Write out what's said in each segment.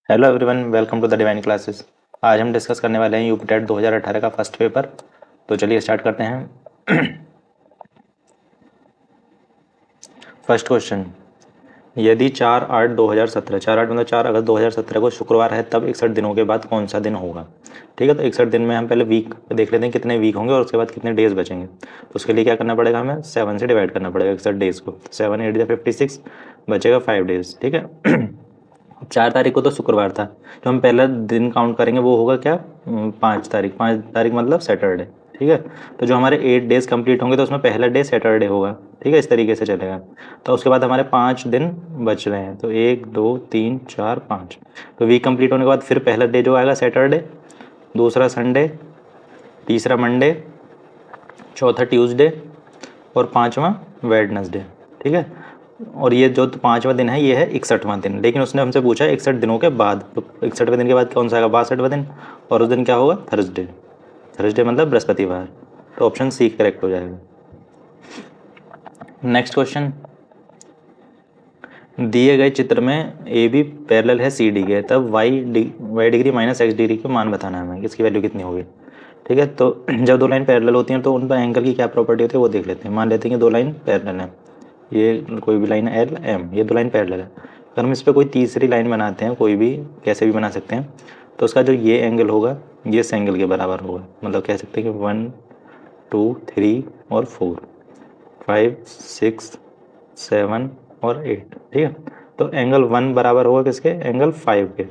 Hello everyone, welcome to the divine classes. आज हम discuss करने वाले हैं यूपीटेट 2018 का फर्स्ट पेपर। तो चलिए स्टार्ट करते हैं। फर्स्ट क्वेश्चन, यदि 4/8/2017, 4/8 मतलब 4 अगस्त 2017 को शुक्रवार है, तब 61 दिनों के बाद कौन सा दिन होगा। ठीक है, तो 61 दिन में हम पहले वीक देख लेते हैं कितने वीक होंगे और उसके बाद कितने डेज बचेंगे। तो उसके लिए क्या करना पड़ेगा, हमें 7 से डिवाइड करना पड़ेगा 61 डेज को। 7 8 56, बचेगा 5 डेज। ठीक है। 4 तारीख को तो शुक्रवार था, जो हम पहला दिन काउंट करेंगे वो होगा क्या, 5 तारीख। 5 तारीख मतलब सैटरडे। ठीक है, तो जो हमारे 8 डेज कंप्लीट होंगे तो उसमें पहला डे सैटरडे होगा। ठीक है, इस तरीके से चलेगा। तो उसके बाद हमारे 5 दिन बच रहे हैं, तो 1 2 3 4 5। तो वीक कंप्लीट होने के बाद फिर पहला डे जो आएगा सैटरडे, दूसरा संडे, तीसरा मंडे, चौथा ट्यूसडे और पाँचवा वेडनेसडे। ठीक है, और ये जो पाँचवा दिन है ये है 61वां दिन, लेकिन उसने हमसे पूछा है 61 दिनों के बाद। तो 61वें दिन के बाद कौन सा आएगा, 62वां दिन, और उस दिन क्या होगा, थर्सडे। थर्सडे मतलब बृहस्पतिवार। तो ऑप्शन सी करेक्ट हो जाएगा। नेक्स्ट क्वेश्चन, दिए गए चित्र में ए बी पैरेलल है सी डी के, तब Y degree minus X degree का मान बताना है हमें, इसकी वैल्यू कितनी होगी। ठीक है, तो जब दो लाइन पैरेलल होती हैं तो उन पर एंगल की क्या प्रॉपर्टी होती है वो देख लेते हैं। मान लेते हैं कि दो लाइन पैरेलल है, ये कोई भी लाइन एल एम, ये दो लाइन पैरेलल है। अगर हम इस पर कोई तीसरी लाइन बनाते हैं, कोई भी कैसे भी बना सकते हैं, तो उसका जो ये एंगल होगा ये इस एंगल के बराबर होगा। मतलब कह सकते हैं कि 1 2 3 और 4 5 6 7 और 8। ठीक है, तो एंगल 1 बराबर होगा किसके, एंगल 5 के।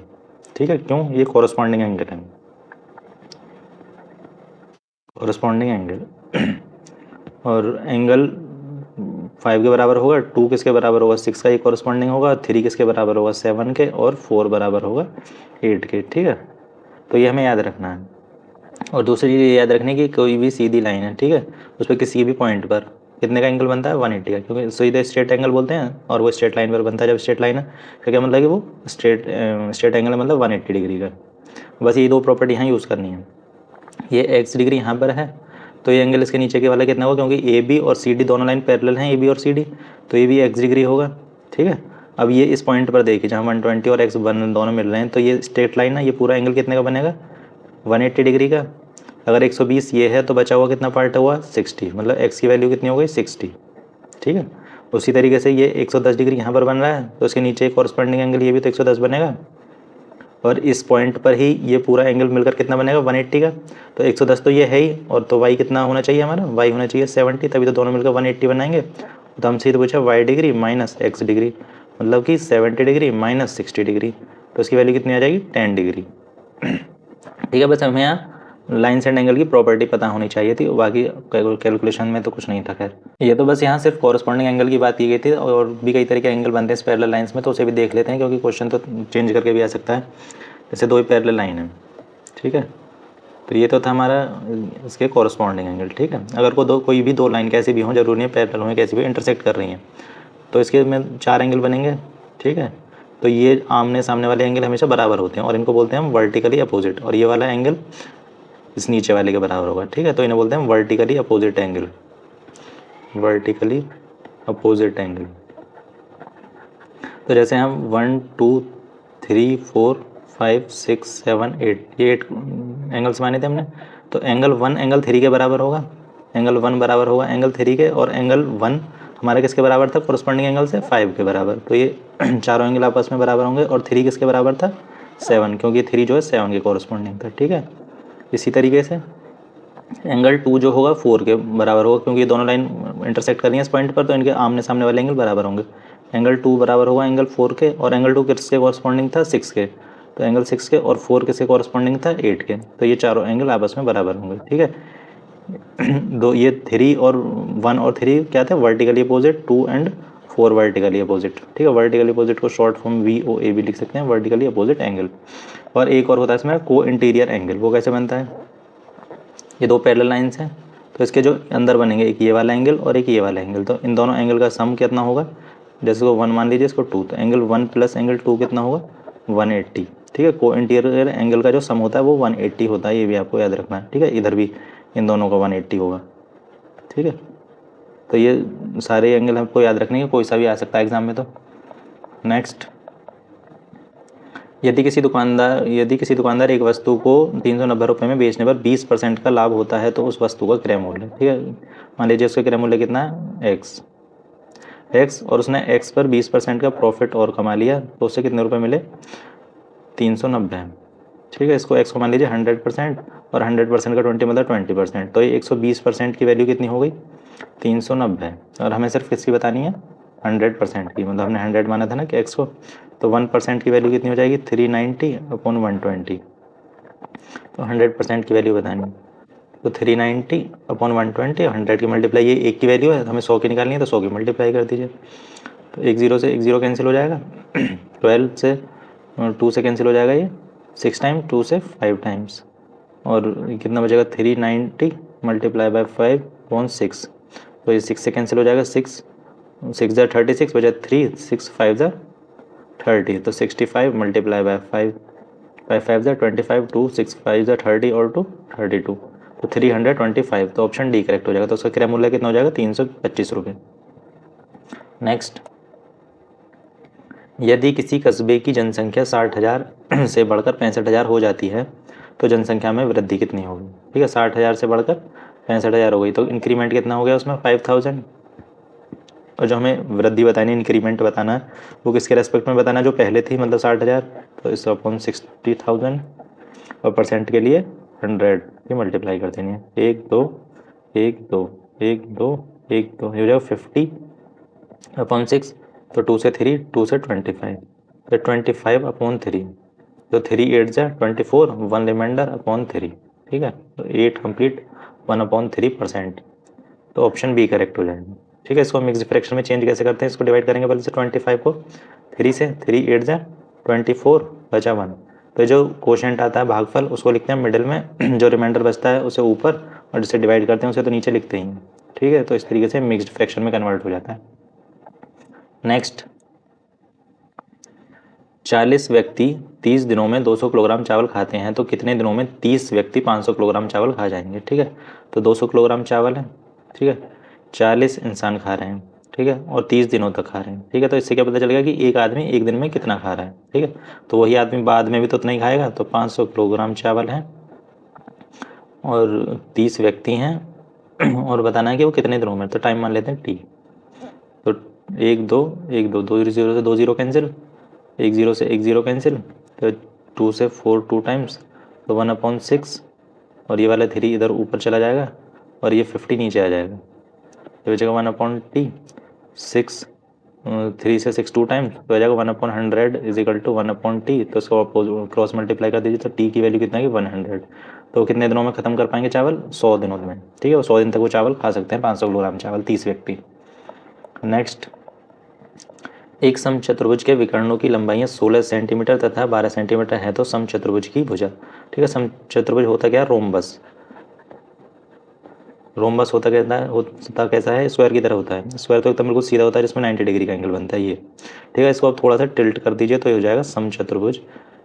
ठीक है, क्यों, ये कॉरस्पॉन्डिंग एंगल है, कॉरस्पॉन्डिंग एंगल। और एंगल 5 के बराबर होगा, 2 किसके बराबर होगा, 6 का ये कॉरस्पॉन्डिंग होगा, 3 किसके बराबर होगा, 7 के, और 4 बराबर होगा 8 के। ठीक है, तो ये हमें याद रखना है। और दूसरी चीज़ ये याद रखनी है कि कोई भी सीधी लाइन है, ठीक है, उस पर किसी भी पॉइंट पर कितने का एंगल बनता है, 180 का, क्योंकि सीधे स्ट्रेट एंगल बोलते हैं और वो स्ट्रेट लाइन पर बनता है। जब स्ट्रेट लाइन है तो क्या मतलब कि वो स्ट्रेट एंगल मतलब 180 डिग्री का। बस ये दो प्रॉपर्टी यहाँ यूज़ करनी है। ये एक्स डिग्री यहाँ पर है, तो ये एंगल इसके नीचे के वाला कितना होगा, क्योंकि ए बी और सी डी दोनों लाइन पैरेलल हैं, ए बी और सी डी, तो ये भी एक्स डिग्री होगा। ठीक है, अब ये इस पॉइंट पर देखिए जहाँ 120 और एक्स वन दोनों मिल रहे हैं, तो ये स्ट्रेट लाइन है, ये पूरा एंगल कितने का बनेगा, 180 डिग्री का। अगर 120 ये है तो बचा हुआ कितना पार्ट हुआ, 60, मतलब एक्स की वैल्यू कितनी हो गई, 60। ठीक है, उसी तरीके से ये 110 डिग्री यहाँ पर बन रहा है, तो इसके नीचे कॉरस्पॉन्डिंग एंगल ये भी तो 110 बनेगा। और इस पॉइंट पर ही ये पूरा एंगल मिलकर कितना बनेगा, 180 का। तो 110 तो ये है ही, और तो वाई कितना होना चाहिए हमारा, वाई होना चाहिए 70, तभी तो दोनों मिलकर 180 बनाएंगे। तो हमसे तो पूछा Y degree minus X degree, मतलब कि 70 डिग्री माइनस 60 डिग्री, तो इसकी वैल्यू कितनी आ जाएगी, 10 डिग्री। ठीक है, बस हमें यहाँ लाइन्स एंड एंगल की प्रॉपर्टी पता होनी चाहिए थी, बाकी कैलकुलेशन में तो कुछ नहीं था। खैर, ये तो बस यहाँ सिर्फ कॉरस्पॉन्डिंग एंगल की बात की गई थी, और भी कई तरह के एंगल बनते हैं पैरेलल लाइंस में, तो उसे भी देख लेते हैं, क्योंकि क्वेश्चन तो चेंज करके भी आ सकता है। जैसे दो ही पैरेलल लाइन है, ठीक है, तो ये तो था हमारा इसके कॉरस्पॉन्डिंग एंगल। ठीक है, अगर कोई भी दो लाइन कैसी भी हों, जरूरी नहीं है पैरेलल हों, कैसी भी इंटरसेक्ट कर रही हैं, तो इसके में 4 एंगल बनेंगे। ठीक है, तो ये आमने सामने वाले एंगल हमेशा बराबर होते हैं, और इनको बोलते हैं हम वर्टिकली अपोजिट, और ये वाला एंगल इस नीचे वाले के बराबर होगा। ठीक है, तो इन्हें बोलते हैं vertically opposite angle, vertically opposite angle. तो जैसे हम 1 2 3 4 5 6 7 8, ये 8 एंगल्स माने थे हमने। तो एंगल 1 एंगल 3 के बराबर होगा, एंगल 1 बराबर होगा एंगल 3 के, और एंगल 1 हमारे किसके बराबर था, कोरस्पॉन्डिंग एंगल से 5 के बराबर। तो ये चारों एंगल आपस में बराबर होंगे, और 3 किसके बराबर था, 7, क्योंकि 3 जो है 7 के कोरस्पॉन्डिंग था। ठीक है, इसी तरीके से एंगल 2 जो होगा 4 के बराबर होगा, क्योंकि ये दोनों लाइन इंटरसेक्ट कर रही हैं इस पॉइंट पर, तो इनके आमने सामने वाले एंगल बराबर होंगे। एंगल 2 बराबर होगा एंगल 4 के, और एंगल 2 किसके कॉरस्पॉन्डिंग था, 6 के, तो एंगल 6 के, और 4 किसके कॉरस्पॉन्डिंग था, 8 के, तो ये चारों एंगल आपस में बराबर होंगे। ठीक है, दो ये 3 और 1 और 3 क्या थे, vertically opposite, 2 and 4 vertically opposite. ठीक है, वर्टिकली अपोजिट को शॉर्ट फॉर्म VOA भी लिख सकते हैं, वर्टिकली अपोजिट एंगल। और एक और होता है इसमें को इंटीरियर एंगल, वो कैसे बनता है, ये दो पैरेलल लाइंस हैं, तो इसके जो अंदर बनेंगे एक ये वाला एंगल और एक ये वाला एंगल, तो इन दोनों एंगल का सम कितना होगा, जैसे को 1 मान लीजिए, इसको 2, तो एंगल 1 प्लस एंगल 2 कितना होगा, 180। ठीक है, को इंटीरियर एंगल का जो सम होता है वो 180 होता है, ये भी आपको याद रखना है। ठीक है, इधर भी इन दोनों का 180 होगा। ठीक है, तो ये सारे एंगल हमको याद रखने के, कोई सा भी आ सकता है एग्जाम में। तो नेक्स्ट, यदि किसी दुकानदार एक वस्तु को 390 रुपये में बेचने पर 20% का लाभ होता है तो उस वस्तु का क्रय मूल्य, ठीक है, मान लीजिए उसका क्रय मूल्य कितना है एक्स और उसने एक्स पर 20% का प्रॉफिट और कमा लिया तो उससे कितने रुपए मिले 390, ठीक है। इसको एक्स को मान लीजिए 100% और 100% का 20 मतलब 20%, तो ये 120% की वैल्यू कितनी हो गई 390, और हमें सिर्फ किसकी बतानी है 100% की, मतलब हमने 100 माना था ना कि एक्स को, तो 1% की वैल्यू कितनी हो जाएगी 390/120, तो 100% की वैल्यू बतानी है, तो 390/120, 100 की मल्टीप्लाई, ये एक की वैल्यू है, हमें 100 की निकालनी है तो 100 की मल्टीप्लाई कर दीजिए, तो एक जीरो से एक जीरो कैंसिल हो जाएगा 12 से 2 से कैंसिल हो जाएगा, ये 6 टाइम 2 से 5 टाइम्स, और कितना बचेगा 390 मल्टीप्लाई बाय 5/6, तो ये 6 से कैंसिल हो जाएगा, 6 × 36 बचा 3, 6 × 5 = 30, तो 65 मल्टीप्लाई बाय 5, 5 × 5 = 25, 2 6 × 5 = 30 और 2 32, तो 325, तो ऑप्शन डी करेक्ट हो जाएगा, तो उसका क्रय मूल्य कितना हो जाएगा 325 रुपये। नेक्स्ट, यदि किसी कस्बे की जनसंख्या 60,000 से बढ़कर 65,000 हो जाती है तो जनसंख्या में वृद्धि कितनी होगी, ठीक है, 60,000 से बढ़कर 65,000 हो गई, तो इंक्रीमेंट कितना हो गया उसमें 5,000, और जो हमें वृद्धि बतानी इंक्रीमेंट बताना है वो किसके रेस्पेक्ट में बताना है, जो पहले थी मतलब 60,000, तो इस अपॉन 60,000 और परसेंट के लिए 100 की मल्टीप्लाई कर देनी है, 1 2 1 2 1 2 1 2, ये हो जाएगा 50/6, तो 2 से 3 2 से 25, तो 25/3, तो 3 8 = 24, 1 रिमाइंडर/3, ठीक है, तो 8 कंप्लीट 1/3%, तो ऑप्शन बी करेक्ट हो जाएगा, ठीक है। इसको हम मिक्स फ्रैक्शन में चेंज कैसे करते हैं, इसको डिवाइड करेंगे पहले से 25 को 3 से, 3 8 = 24 बचा 1, तो जो कोशेंट आता है भागफल उसको लिखते हैं मिडिल में, जो रिमाइंडर बचता है उसे ऊपर, और जिसे डिवाइड करते हैं उसे तो नीचे लिखते ही हैं, ठीक है, तो इस तरीके से मिक्स्ड फ्रैक्शन में कन्वर्ट हो जाता है। नेक्स्ट, 40 व्यक्ति 30 दिनों में 200 किलोग्राम चावल खाते हैं तो कितने दिनों में 30 व्यक्ति 500 किलोग्राम चावल खा जाएंगे, ठीक है, तो 200 किलोग्राम चावल है, ठीक है, 40 इंसान खा रहे हैं, ठीक है, और 30 दिनों तक खा रहे हैं, ठीक है, तो इससे क्या पता चलेगा कि एक आदमी एक दिन में कितना खा रहा है, ठीक है, तो वही आदमी बाद में भी तो उतना ही खाएगा, तो 500 किलोग्राम चावल है और 30 व्यक्ति हैं और बताना है कि वो कितने दिनों में, तो टाइम मान लेते हैं टी, तो 1 2 1 2 2 0 से 2 0 कैंसिल, 1 0 से 1 0 कैंसिल, तो 2 से 4 2 टाइम्स, तो 1/6, और ये वाला 3 इधर ऊपर चला जाएगा और ये 50 नीचे आ जाएगा, तो बचेगा 1/t, 6 3 से 6 2 टाइम्स, तो हो जाएगा 1/100 = 1/t, तो इसको क्रॉस मल्टीप्लाई कर दीजिए, तो t की वैल्यू कितना है 100, तो कितने दिनों में ख़त्म कर पाएंगे चावल 100 दिनों में, ठीक है, 100 दिन तक वो चावल खा सकते हैं 500 किलोग्राम चावल 30 व्यक्ति। नेक्स्ट, एक समचतुर्भुज के विकर्णों की लंबाइयाँ 16 सेंटीमीटर तथा 12 सेंटीमीटर है तो समचतुर्भुज की भुजा, ठीक है, समचतुर्भुज होता क्या है रोम्बस, रोम्बस होता कैसा है स्क्वायर की तरह होता है, स्क्वायर तो एकदम बिल्कुल सीधा होता है जिसमें 90 डिग्री का एंगल बनता है ये, ठीक है, इसको आप थोड़ा सा टिल्ट कर दीजिए तो ये हो जाएगा समचतुर्भुज,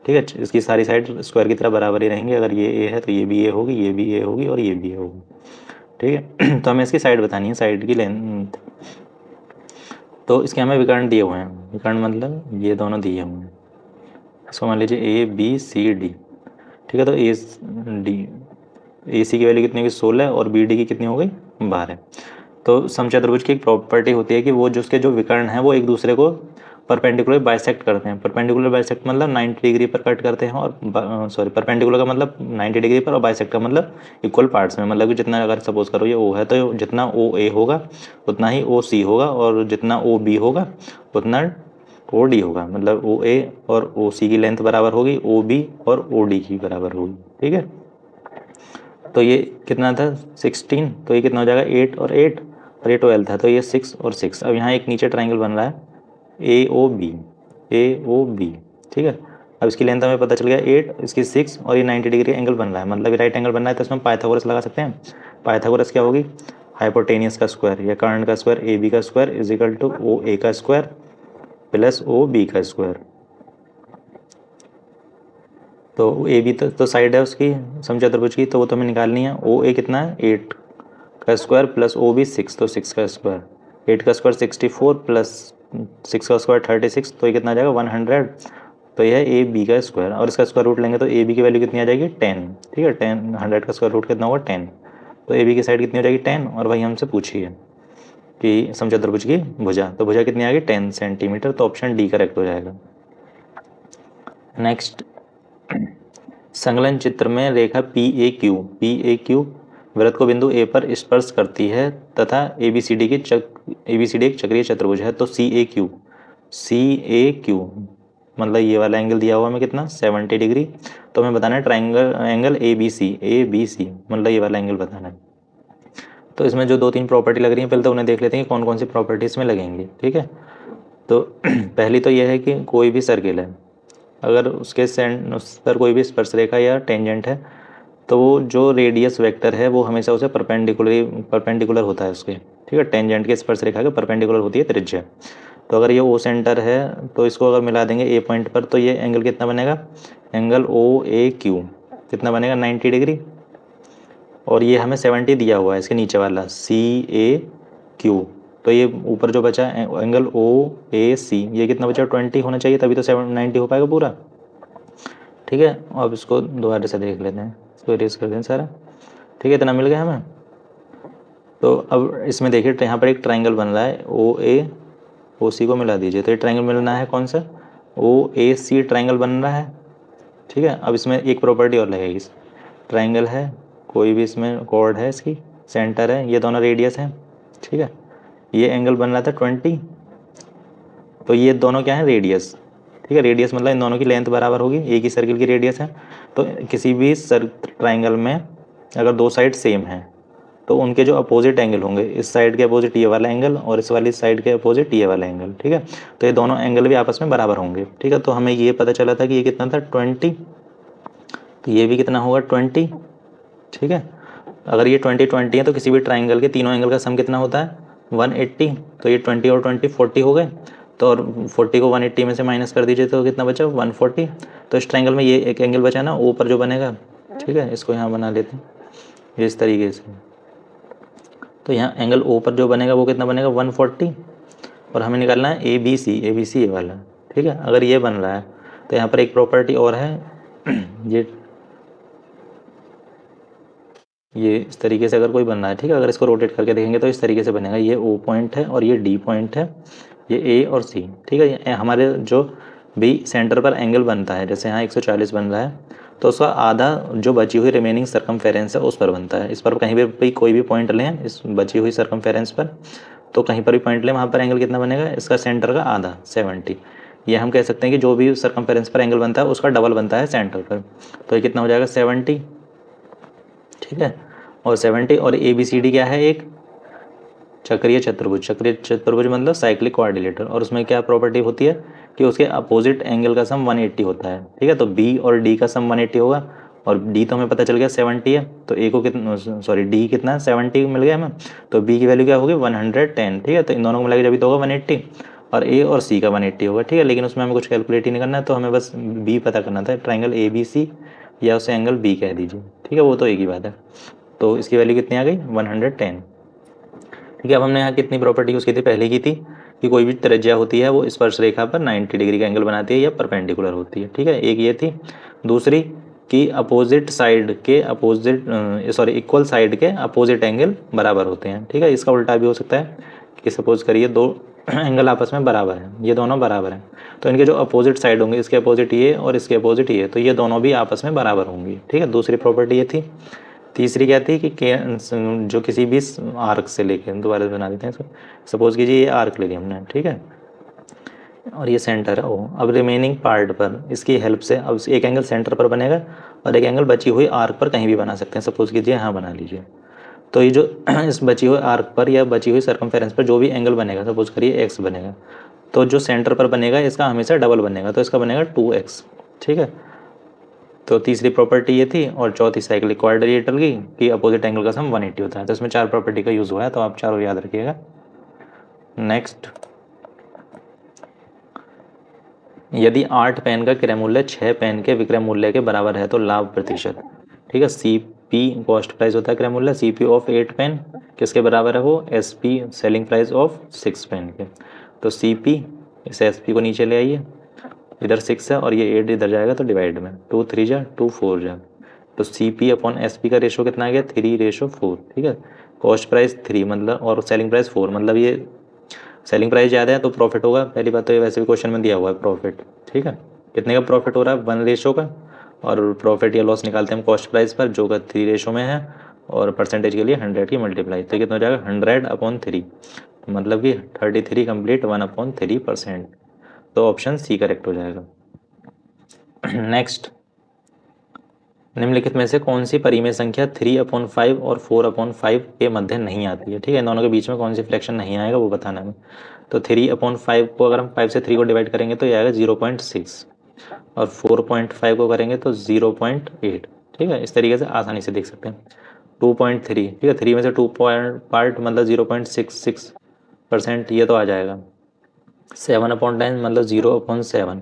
ठीक है, इसकी सारी साइड स्क्वायर की तरह बराबर ही रहेंगी, अगर ये ए है तो ये भी ए होगी, ये भी ए होगी और ये भी ए होगी, ठीक है तो हमें इसकी साइड बतानी है, साइड की लेंथ, तो इसके हमें विकर्ण दिए हुए हैं, विकर्ण मतलब ये दोनों दिए हुए हैं, इसको मान लीजिए ए बी सी डी, ठीक है, तो ए सी की वैल्यू कितनी होगी 16 और बी डी की कितनी हो गई 12, तो समचतुर्भुज की एक प्रॉपर्टी होती है कि वो जो उसके जो विकर्ण हैं वो एक दूसरे को परपेंडिकुलर बाइसेक्ट करते हैं, परपेंडिकुलर बाइसेक्ट मतलब 90 डिग्री पर कट करते हैं, और सॉरी परपेंडिकुलर का मतलब 90 डिग्री पर और बाइसेक्ट का मतलब इक्वल पार्ट्स में, मतलब कि जितना अगर सपोज करो ये ओ है तो जितना ओ ए होगा उतना ही ओ सी होगा, और जितना ओ बी होगा उतना ओ डी होगा, मतलब ओ ए और ओ सी की लेंथ बराबर होगी ओ बी और ओ डी की बराबर होगी, ठीक है, तो ये कितना था 16, तो ये कितना हो जाएगा 8 और 8, और ये 12 था तो ये 6 और 6, अब यहाँ एक नीचे ट्राइंगल बन रहा है ए ओ बी, ठीक है, अब इसकी लेंथ हमें पता चल गया 8, इसकी 6 और ये 90 डिग्री एंगल बन रहा है, मतलब ये राइट एंगल बन रहा है, तो इसमें पाइथागोरस लगा सकते हैं, पाइथागोरस क्या होगी हाइपोटेनियस का स्क्वायर या कर्ण का स्क्वायर ए बी का square is equal to O A का स्क्वायर प्लस ओ बी का स्क्वायर, तो ए बी तो साइड है उसकी समचतुर्भुज की, तो वो तो हमें निकालनी है, ओ ए कितना है 8 का स्क्वायर प्लस ओ बी 6, तो 6 का स्क्वायर, 8 का स्क्वायर 64 प्लस 6 का स्क्वायर 36, तो ये कितना आ जाएगा 100 तो यह है ए बी का स्क्वायर, और इसका स्क्वायर रूट लेंगे तो ए बी की वैल्यू कितनी आ जाएगी 10, ठीक है। 10 100 का स्क्वायर रूट कितना होगा 10, तो ए बी की साइड कितनी हो जाएगी 10, और वही हमसे पूछी है कि समचतुर्भुज की भुजा, तो भुजा कितनी आ गई 10 सेंटीमीटर, तो ऑप्शन डी करेक्ट हो जाएगा। नेक्स्ट, संकलन चित्र में रेखा पी ए क्यू वृत्त को बिंदु ए पर स्पर्श करती है तथा ए बी सी डी एक चक्रीय चतुर्भुज है, तो सी ए क्यू मतलब ये वाला एंगल दिया हुआ हमें कितना 70 डिग्री, तो हमें बताना है triangle angle A B C मतलब ये वाला एंगल बताना है। तो इसमें जो 2-3 प्रॉपर्टी लग रही है पहले तो उन्हें देख लेते हैं कि कौन कौन सी प्रॉपर्टी इसमें लगेंगी, ठीक है। तो पहली तो यह है कि कोई भी सर्किल है, अगर उसके उस पर कोई भी स्पर्श रेखा या टेंजेंट है तो वो जो रेडियस वेक्टर है वो हमेशा उसे परपेंडिकुलर होता है उसके, ठीक है। टेंजेंट के स्पर्श रेखा के परपेंडिकुलर होती है त्रिज्या। तो अगर ये ओ सेंटर है तो इसको अगर मिला देंगे ए पॉइंट पर, तो ये एंगल कितना बनेगा, एंगल ओ ए क्यू कितना बनेगा 90 डिग्री, और ये हमें 70 दिया हुआ है इसके नीचे वाला सी ए क्यू, तो ये ऊपर जो बचा एंगल ओ ए सी ये कितना बचा 20 होना चाहिए, तभी तो 90 हो पाएगा पूरा, ठीक है। अब इसको दोबारा से देख लेते हैं, इसको इरेज कर दें सारा, ठीक है। इतना मिल गया हमें। तो अब इसमें देखिए यहाँ पर एक ट्राइंगल बन रहा है ओ सी को मिला दीजिए, तो ये ट्राइंगल मिलना है कौन सा, ओ ए सी ट्राइंगल बन रहा है, ठीक है। अब इसमें एक प्रॉपर्टी और लगेगी, ट्राइंगल है, कोई भी इसमें कॉर्ड है, इसकी सेंटर है, ये दोनों रेडियस हैं, ठीक है। ये एंगल बन रहा था 20, तो ये दोनों क्या है रेडियस, ठीक है। रेडियस मतलब इन दोनों की लेंथ बराबर होगी, एक ही सर्किल की रेडियस है। तो किसी भी ट्राइंगल में अगर दो साइड सेम हैं तो उनके जो अपोजिट एंगल होंगे, इस साइड के अपोजिट ये वाला एंगल और इस वाली साइड के अपोजिट ये वाला एंगल, ठीक है। तो ये दोनों एंगल भी आपस में बराबर होंगे, ठीक है। तो हमें ये पता चला था कि ये कितना था 20, तो ये भी कितना होगा 20, ठीक है। अगर ये 20 है तो किसी भी ट्राइंगल के तीनों एंगल का सम कितना होता है 180, तो ये 20 और 20 40 हो गए, तो और 40 को 180 में से माइनस कर दीजिए तो कितना बचा 140। तो इस ट्राइंगल में ये एक एंगल बचा ना ओ पर जो बनेगा, ठीक है। इसको यहाँ बना लेते हैं इस तरीके से, तो यहाँ एंगल ओ पर जो बनेगा वो कितना बनेगा 140, और हमें निकालना है ए बी सी ये वाला, ठीक है। अगर ये बन रहा है तो यहाँ पर एक प्रॉपर्टी और है ये इस तरीके से अगर कोई बन रहा है, ठीक है। अगर इसको रोटेट करके देखेंगे तो इस तरीके से बनेगा, ये ओ पॉइंट है और ये डी पॉइंट है, ये ए और सी, ठीक है। ये हमारे जो भी सेंटर पर एंगल बनता है, जैसे यहाँ 140 बन रहा है तो उसका आधा जो बची हुई रिमेनिंग सर्कमफेरेंस है उस पर बनता है। इस पर कहीं भी कोई भी पॉइंट लें इस बची हुई सर्कमफेरेंस पर, तो कहीं पर भी पॉइंट लें वहाँ पर एंगल कितना बनेगा, इसका सेंटर का आधा 70। ये हम कह सकते हैं कि जो भी सर्कमफेरेंस पर एंगल बनता है उसका डबल बनता है सेंटर पर, तो ये कितना हो जाएगा 70, ठीक है। और 70 और ए बी सी डी क्या है, एक चक्रीय चतुर्भुज मतलब साइक्लिक क्वाड्रिलेटर, और उसमें क्या प्रॉपर्टी होती है कि उसके अपोजिट एंगल का सम 180 होता है, ठीक है। तो बी और डी का सम 180 होगा, और डी तो हमें पता चल गया 70 है, तो ए को कितना डी कितना 70 मिल गया हमें, तो बी की वैल्यू क्या होगी 110, ठीक है। तो इन दोनों को मिला के जब तो होगा 180, और ए और सी का 180 होगा, ठीक है। लेकिन उसमें हमें कुछ कैलकुलेट ही नहीं करना है, तो हमें बस बी पता करना था, ट्राइंगल ए बी सी या उसे एंगल बी कह दीजिए, ठीक है। वो तो एक ही बात है। तो इसकी वैल्यू कितनी आ गई 110, ठीक है। अब हमने यहाँ कितनी प्रॉपर्टी यूज़ की थी, पहले की थी कि कोई भी त्रिज्या होती है वो स्पर्श रेखा पर 90 डिग्री का एंगल बनाती है या परपेंडिकुलर होती है, ठीक है। एक ये थी। दूसरी कि इक्वल साइड के अपोजिट एंगल बराबर होते हैं, ठीक है। इसका उल्टा भी हो सकता है कि सपोज करिए दो एंगल आपस में बराबर है, ये दोनों बराबर हैं, तो इनके जो अपोजिट साइड होंगे, इसके अपोजिट ये और इसके अपोजिट ये, तो ये दोनों भी आपस में बराबर होंगी, ठीक है। दूसरी प्रॉपर्टी ये थी। तीसरी क्या थी कि जो किसी भी आर्क से लेके दोबारा बना देते हैं इसको, सपोज कीजिए ये आर्क ले लिया हमने, ठीक है, और ये सेंटर है ओ। अब रिमेनिंग पार्ट पर इसकी हेल्प से अब एक एंगल सेंटर पर बनेगा और एक एंगल बची हुई आर्क पर कहीं भी बना सकते हैं, सपोज कीजिए यहाँ बना लीजिए। तो ये जो इस बची हुई आर्क पर या बची हुई सर्कमफेरेंस पर जो भी एंगल बनेगा, सपोज करिए एक्स बनेगा, तो जो सेंटर पर बनेगा इसका हमेशा डबल बनेगा, तो इसका बनेगा 2x, ठीक है। तो तीसरी प्रॉपर्टी ये थी, और चौथी साइक्लिक क्वाड्रिलेटरल की कि अपोजिट एंगल का सम 180 होता है। तो इसमें 4 प्रॉपर्टी का यूज़ हुआ है, तो आप चारों याद रखिएगा। नेक्स्ट, यदि 8 पेन का क्रय मूल्य 6 पेन के विक्रय मूल्य के बराबर है तो लाभ प्रतिशत, ठीक है। CP कॉस्ट प्राइस होता है क्रय मूल्य, CP ऑफ 8 पेन किसके बराबर है वो SP selling price of 6 pen के। तो CP इस SP को नीचे ले आइए इधर 6 है और ये 8 इधर जाएगा तो डिवाइड में 2 3 जा 2 4 जा, तो CP अपॉन SP का रेशो कितना आ गया 3:4, ठीक है। कॉस्ट प्राइस 3 मतलब और सेलिंग प्राइस 4, मतलब ये सेलिंग प्राइस ज़्यादा है तो प्रॉफिट होगा, पहली बात तो ये वैसे भी क्वेश्चन में दिया हुआ है प्रॉफिट, ठीक है। कितने का प्रॉफिट हो रहा है 1 रेशो का, और प्रॉफिट या लॉस निकालते हैं हम कॉस्ट प्राइस पर जो का 3 रेशो में है, और परसेंटेज के लिए 100 की मल्टीप्लाई, तो कितना हो जाएगा 100/3, मतलब कि 33 कंप्लीट 1/3%, तो ऑप्शन सी करेक्ट हो जाएगा। नेक्स्ट, निम्नलिखित में से कौन सी परिमेय संख्या 3/5 और 4/5 के मध्य नहीं आती है, ठीक है। दोनों के बीच में कौन सी फ्रैक्शन नहीं आएगा वो बताना है। तो 3/5 को अगर हम 5 से 3 को डिवाइड करेंगे तो ये आएगा 0.6, और 4.5 को करेंगे तो 0.8, ठीक है। इस तरीके से आसानी से देख सकते हैं। 2.3, ठीक है, 3 में से 2 पार्ट मतलब 0.66%, ये तो आ जाएगा। 7/10 मतलब 0/7,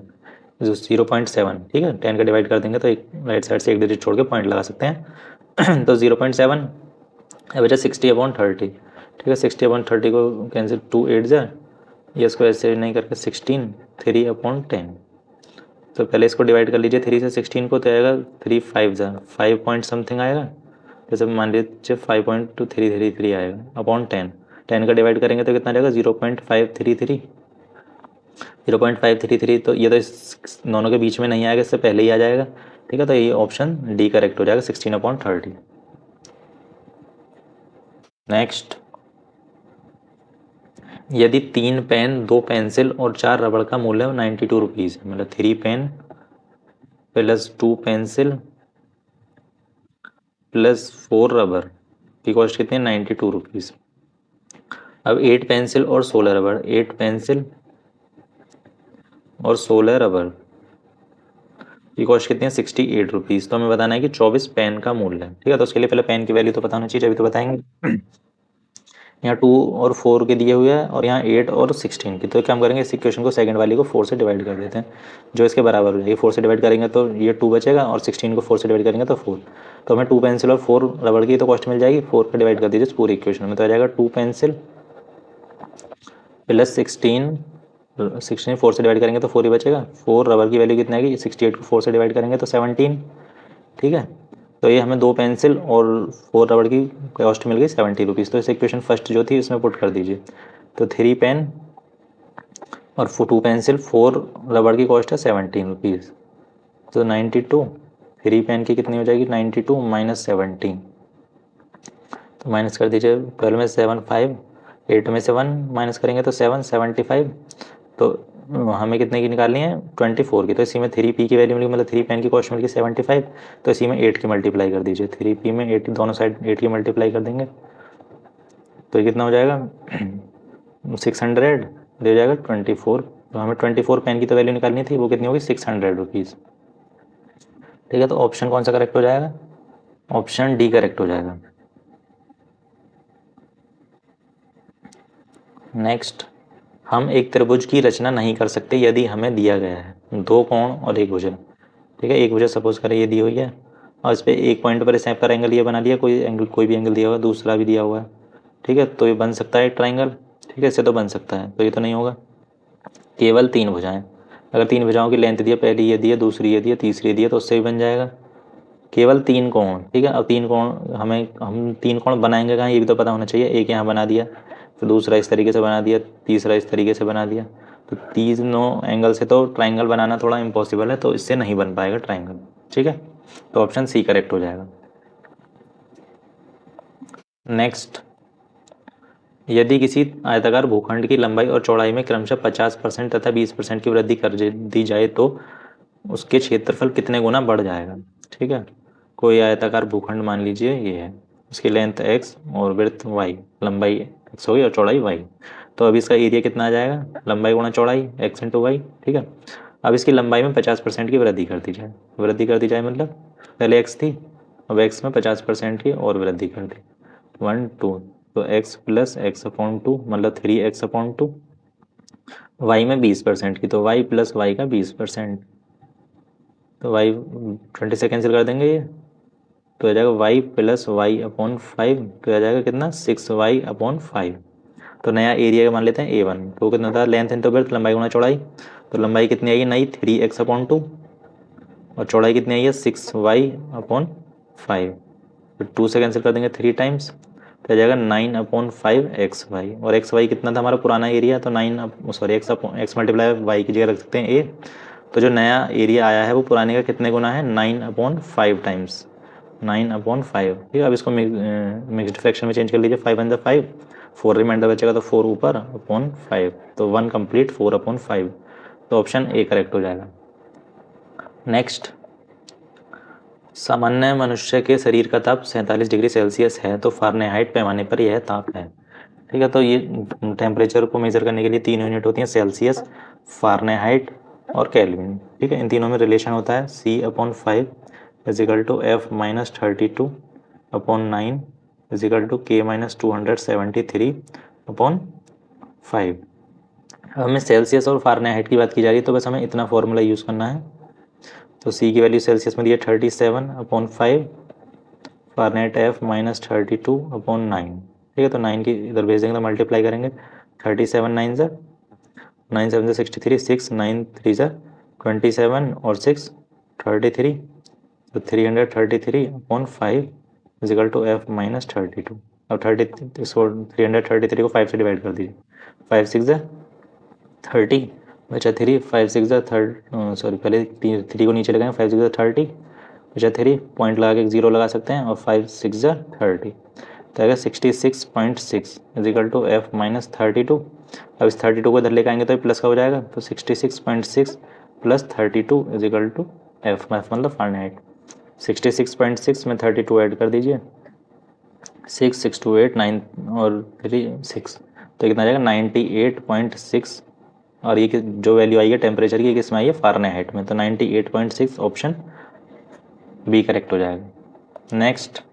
0.7, ठीक है। 10 का डिवाइड कर देंगे तो एक राइट साइड से एक डिजिट छोड़ के पॉइंट लगा सकते हैं। तो 0.7 बचा 60/30, ठीक है। 60/30 को कैंसिल 2 8 जाए, ये इसको ऐसे नहीं करके 16 3/10, तो पहले इसको डिवाइड कर लीजिए 3 से 16 को, तो आएगा 3 5 जा 5 पॉइंट समथिंग आएगा, जैसे मान लीजिए 5.2333 आएगा अपॉन 10, 10 का डिवाइड करेंगे तो कितना आ जाएगा 0.533, 0.533, तो ये तो इस दोनों के बीच में नहीं आएगा, इससे पहले ही आ जाएगा, ठीक है। तो ये ऑप्शन डी करेक्ट हो जाएगा 16/30। नेक्स्ट, यदि 3 पेन 2 पेंसिल और 4 रबड़ का मूल्य 92 रुपीज़ है, मतलब 3 pen plus 2 pencil plus 4 rubber की कॉस्ट कितनी है 92 रुपीज़। अब 8 पेंसिल और 16 रबर, 8 पेंसिल और 16 रबर की कॉस्ट कितनी है 68 रुपीज़। तो हमें बताना है कि 24 पेन का मूल्य है, ठीक है। तो उसके लिए पहले पेन की वैल्यू तो पता होना चाहिए, अभी तो बताएंगे। यहाँ 2 और 4 के दिए हुए हैं और यहाँ 8 और 16 की, तो क्या हम करेंगे इस इक्वेशन को सेकंड वाली को 4 से डिवाइड कर देते हैं, जो इसके बराबर हो जाएगी। 4 से डिवाइड करेंगे तो ये 2 बचेगा और 16 को 4 से डिवाइड करेंगे तो 4, तो हमें 2 पेंसिल और 4 रबड़ की तो कॉस्ट मिल जाएगी, 4 का डिवाइड कर दीजिए इस पूरी इक्वेशन में, तो आ जाएगा 2 पेंसिल प्लस 16 4 से डिवाइड करेंगे तो 4 ही बचेगा। 4 रबर की वैल्यू कितनी आएगी 68 को 4 से डिवाइड करेंगे तो 17, ठीक है। तो ये हमें 2 पेंसिल और 4 रबड़ की कॉस्ट मिल गई 70 रुपीज़। तो इस इक्वेशन फर्स्ट जो थी इसमें पुट कर दीजिए, तो 3 पेन और 2 पेंसिल 4 रबड़ की कॉस्ट है 17 रुपीज़, तो 92, 3 पेन की कितनी हो जाएगी 92 माइनस 17, तो माइनस कर दीजिए 12 में 7 5, 8 में से 1 माइनस करेंगे तो 7 75, तो हमें कितने की निकालनी है 24 की, तो इसी में 3p की वैल्यू मिली, मतलब 3 पेन की कॉस्ट मिल गई 75, तो इसी में 8 की मल्टीप्लाई कर दीजिए, 3p में 8 दोनों साइड 8 की मल्टीप्लाई कर देंगे तो ये कितना हो जाएगा 600, दे जाएगा 24, तो हमें 24 पेन की तो वैल्यू निकालनी थी, वो कितनी होगी 600 रुपीज़, ठीक है। तो ऑप्शन कौन सा करेक्ट हो जाएगा, ऑप्शन डी करेक्ट हो जाएगा। नेक्स्ट, हम एक त्रिभुज की रचना नहीं कर सकते यदि हमें दिया गया है 2 कोण और 1 भुजा, ठीक है। एक भुजा सपोज करें ये दी हुई है और इस पर एक पॉइंट पर इस पर एंगल ये बना दिया, कोई एंगल कोई भी एंगल दिया हुआ है, दूसरा भी दिया हुआ है, ठीक है। तो ये बन सकता है ट्राइंगल, ठीक है, इससे तो बन सकता है, तो ये तो नहीं होगा। केवल 3 भुजाएं, अगर 3 भुजाओं की लेंथ दिया, पहली ये दी है, दूसरी ये दी है, तीसरी ये दी है, तो उससे भी बन जाएगा। केवल 3 कोण, ठीक है। अब 3 कोण हम 3 कोण बनाएंगे कहाँ, ये भी तो पता होना चाहिए। एक यहाँ बना दिया, फिर दूसरा इस तरीके से बना दिया, तीसरा इस तरीके से बना दिया, तो तीनों एंगल से तो ट्राइंगल बनाना थोड़ा इम्पॉसिबल है, तो इससे नहीं बन पाएगा ट्राइंगल, ठीक है। तो ऑप्शन सी करेक्ट हो जाएगा। नेक्स्ट, यदि किसी आयताकार भूखंड की लंबाई और चौड़ाई में क्रमशः 50% तथा 20% की वृद्धि कर दी जाए तो उसके क्षेत्रफल कितने गुना बढ़ जाएगा, ठीक है। कोई आयताकार भूखंड मान लीजिए ये है, इसकी लेंथ x और विड्थ y, लंबाई x होगी और चौड़ाई y, तो अब इसका एरिया कितना आ जाएगा लंबाई गुणा चौड़ाई x इंटू वाई, ठीक है। अब इसकी लंबाई में 50% की वृद्धि कर दी जाए, वृद्धि कर दी जाए मतलब पहले x थी, अब x में 50% की और वृद्धि कर दी 1 2, तो x प्लस एक्स अपॉन 2 मतलब 3x अपॉन 2, y में 20% की, तो y प्लस वाई का 20%, तो y 20 से कैंसिल कर देंगे ये, तो आ जाएगा y प्लस वाई अपॉन 5, तो आ जाएगा कितना 6y अपॉन 5। तो नया एरिया मान लेते हैं A1, तो कितना था लेंथ इंटू ब्रेड्थ लंबाई गुणा चौड़ाई, तो लंबाई कितनी आएगी नई 3x/2 और चौड़ाई कितनी आई है 6y/5। तो 2 से कैंसिल कर देंगे 3 टाइम्स, तो आ जाएगा 9/5xy। और xy कितना था हमारा पुराना एरिया, तो x मल्टीप्लाई वाई की जगह रख सकते हैं a। तो जो नया एरिया आया है वो पुराने का कितने गुना है 9/5 टाइम्स 9/5। ठीक है, अब इसको मिक्स्ड फ्रैक्शन में चेंज कर लीजिए, 5 × 5 4 रिमाइंडर बचेगा, तो 4 ऊपर अपॉन 5, तो 1 कंप्लीट 4/5। तो ऑप्शन ए करेक्ट हो जाएगा। नेक्स्ट, सामान्य मनुष्य के शरीर का ताप 47 डिग्री सेल्सियस है, तो फ़ारेनहाइट पैमाने पर यह ताप है। ठीक है, तो ये टेम्परेचर को मेजर करने के लिए 3 यूनिट होती हैं, सेल्सियस, फ़ारेनहाइट और केल्विन। ठीक है, इन तीनों में रिलेशन होता है C/5 = F-32/9 = K-273/5। हमें सेल्सियस और फ़ारेनहाइट की बात की जा रही है, तो बस हमें इतना फॉर्मूला यूज़ करना है। तो C की वैल्यू सेल्सियस में दी है 37/5, फ़ारेनहाइट F-32/9। ठीक है, तो 9 की इधर भेज देंगे तो मल्टीप्लाई करेंगे, 37 9 ज़ा 9 7 ज़ा 63, 6 9 3 ज़ा 27 और 6 33, तो 333/5 = F-32। अब 333 को 5 से डिवाइड कर दीजिए, 5 6 ज़ा 30 बचा 3, 5 6 ज़ा पहले 3 को नीचे लगाएंगे, 5 6 ज़ा 30 बचा 3, पॉइंट लगा के एक 0 लगा सकते हैं, और 5 6 ज़ा 30, तो आएगा 66.6 = F-32। अब इस 32 को इधर लेकर आएंगे तो ये प्लस का हो जाएगा, तो 66.6 + 32 = F मतलब फ़ारेनहाइट। 66.6 में 32 ऐड कर दीजिए, 6 6 2 8 9 और 3 6, तो कितना आ जाएगा 98.6। और ये जो वैल्यू आई है टेम्परेचर की किस में आई है फ़ारेनहाइट में, तो 98.6 ऑप्शन बी करेक्ट हो जाएगा। नेक्स्ट,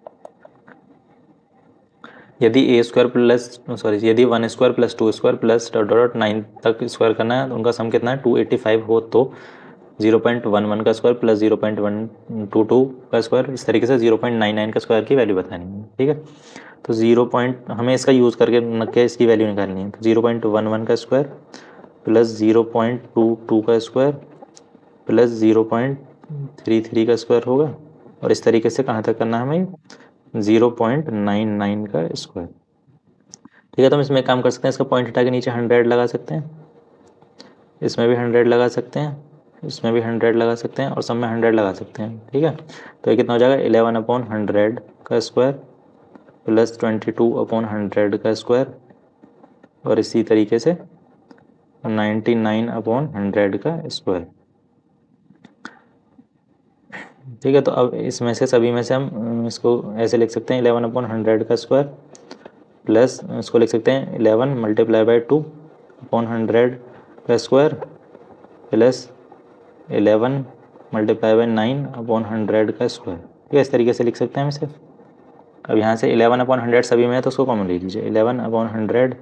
यदि a² + यदि 1² + 2² + ... 9 तक स्क्वायर करना है तो उनका सम कितना है 285 हो, तो 0.11 का स्क्वायर + 0.122 का स्क्वायर, इस तरीके से 0.99 का स्क्वायर की वैल्यू बतानी है। ठीक है, तो हमें इसका यूज़ करके के इसकी वैल्यू निकालनी है, तो 0.11 का स्क्वायर + 0.22 का स्क्वायर + 0.33 का स्क्वायर होगा, और इस तरीके से कहाँ तक करना है हमें 0.99 का स्क्वायर। ठीक है, तो हम इसमें एक काम कर सकते हैं, इसका पॉइंट हटा के नीचे 100 लगा सकते हैं, इसमें भी 100 लगा सकते हैं, इसमें भी 100 लगा सकते हैं, और सब में 100 लगा सकते हैं। ठीक है, तो ये कितना हो जाएगा 11/100 का स्क्वायर + 22/100 का स्क्वायर, और इसी तरीके से 99/100 का स्क्वायर। ठीक है, तो अब इसमें से सभी में से हम इसको ऐसे लिख सकते हैं 11/100 का स्क्वायर प्लस इसको लिख सकते हैं 11 × 2/100 का स्क्वायर प्लस 11 × 9/100 का स्क्वायर। ठीक है, इस तरीके से लिख सकते हैं हम इसे। अब यहाँ से 11/100 सभी में है तो उसको कॉमन ले लीजिए, 11/100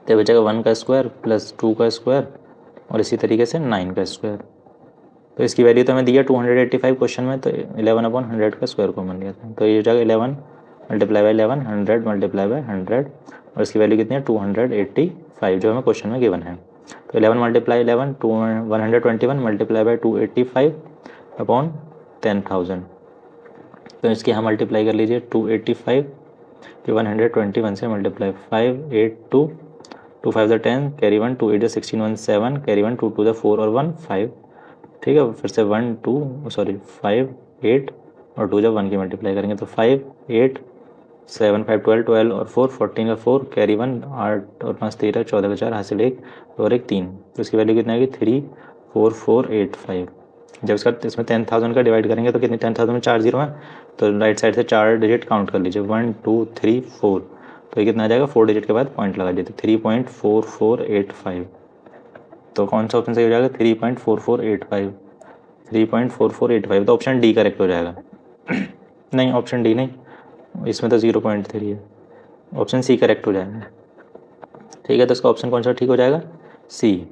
तो बचेगा 1 का स्क्वायर प्लस 2 का स्क्वायर और इसी तरीके से 9 का स्क्वायर। तो इसकी वैल्यू तो हमें दी है 285 क्वेश्चन में, तो 11/100 का स्क्वायर कॉमन लिया था, तो ये हो जाएगा 11 × 11 100 × 100, और इसकी वैल्यू कितनी है 285 जो हमें क्वेश्चन में गिवन है। तो 11 × 11 121 × 285/10,000। तो इसकी यहाँ मल्टीप्लाई कर लीजिए 285 कि 121 से मल्टीप्लाई 5 8 2 2 5 10 कैरी 1 2 8 16 1 7 कैरी 1 2 2 4 और 1 5। ठीक है, फिर से 5 8 और 2 जब 1 की मल्टीप्लाई करेंगे तो 5 8 7 5 12 12 और 4 14 का 4 कैरी 1 8 और 5 13 14 का 4 हासिल 1 और 1 3, तो इसकी वैल्यू कितनी आएगी 34485। जब इसका इसमें 10,000 का डिवाइड करेंगे तो कितनी 10,000 में 4 जीरो है, तो राइट साइड से 4 डिजिट काउंट कर लीजिए 1 2 3 4, तो ये कितना आ जाएगा 4 डिजिट के बाद पॉइंट लगा दीजिए 3.4485। तो कौन सा ऑप्शन सही हो जाएगा 3.4485 3.4485, तो ऑप्शन डी करेक्ट हो जाएगा। नहीं, ऑप्शन डी नहीं, इसमें तो 0.3 है, ऑप्शन सी करेक्ट हो जाएगा। ठीक है, तो इसका ऑप्शन कौन सा ठीक हो जाएगा सी।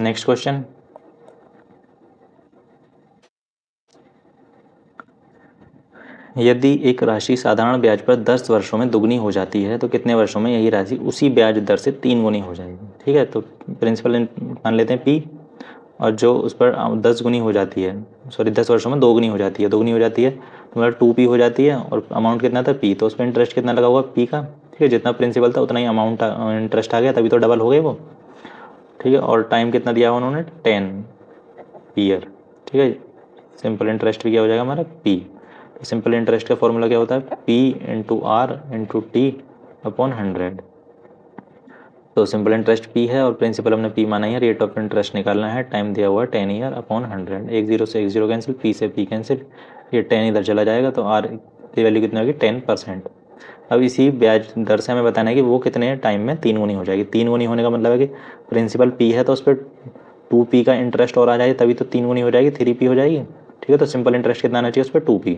नेक्स्ट क्वेश्चन, यदि एक राशि साधारण ब्याज पर 10 वर्षों में दुगनी हो जाती है तो कितने वर्षों में यही राशि उसी ब्याज दर से 3 गुनी हो जाएगी। ठीक है, तो प्रिंसिपल मान लेते हैं पी, और जो उस पर 10 गुनी हो जाती है, सॉरी 10 वर्षों में 2 गुनी हो जाती है, 2 गुनी हो जाती है तो मतलब 2p हो जाती है, और अमाउंट कितना था p, तो उस पर इंटरेस्ट कितना लगा हुआ p का। ठीक है, जितना प्रिंसिपल था उतना ही अमाउंट इंटरेस्ट आ गया, तभी तो डबल हो गए वो। ठीक है, और टाइम कितना दिया उन्होंने 10 ईयर। ठीक है, सिंपल इंटरेस्ट भी क्या हो जाएगा हमारा p। सिंपल इंटरेस्ट का फॉर्मूला क्या होता है, p into R into T upon 100। तो सिंपल इंटरेस्ट p है और प्रिंसिपल हमने p माना है, रेट ऑफ इंटरेस्ट निकालना है, टाइम दिया हुआ है 10 ईयर अपॉन 100। एक जीरो से एक जीरो कैंसिल, p से p कैंसिल, ये 10 इधर चला जाएगा, तो r की वैल्यू कितनी होगी 10%। अब इसी ब्याज दर से हमें बताना है कि वो कितने टाइम में 3 गुनी हो जाएगी। 3 गुनी होने का मतलब है कि प्रिंसिपल p है तो उस पर 2p का इंटरेस्ट और आ जाएगी, तभी तो 3 गुनी हो जाएगी, 3p हो जाएगी। ठीक है, तो सिंपल इंटरेस्ट कितना आना चाहिए उस पर 2p,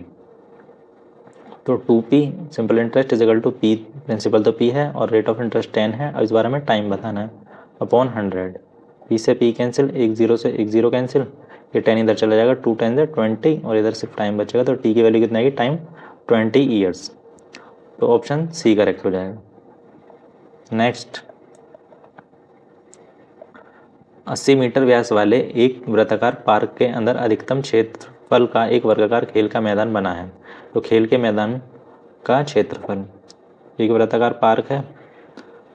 तो 2p simple interest is equal to p, principal तो p है और रेट ऑफ इंटरेस्ट 10 है, और इस बारे में टाइम बताना है, अपॉन 100। p से p कैंसिल, एक जीरो से एक जीरो कैंसिल, ये 10 इधर चला जाएगा, 2 10 से 20 और इधर सिर्फ टाइम बचेगा, तो t की वैल्यू कितना आएगी टाइम 20 ईयर्स। तो ऑप्शन सी करेक्ट हो जाएगा। नेक्स्ट, 80 मीटर व्यास वाले एक वृत्ताकार पार्क के अंदर अधिकतम क्षेत्रफल का एक वर्गाकार खेल का मैदान बना है। तो खेल के मैदान का क्षेत्रफल, एक वृत्ताकार पार्क है,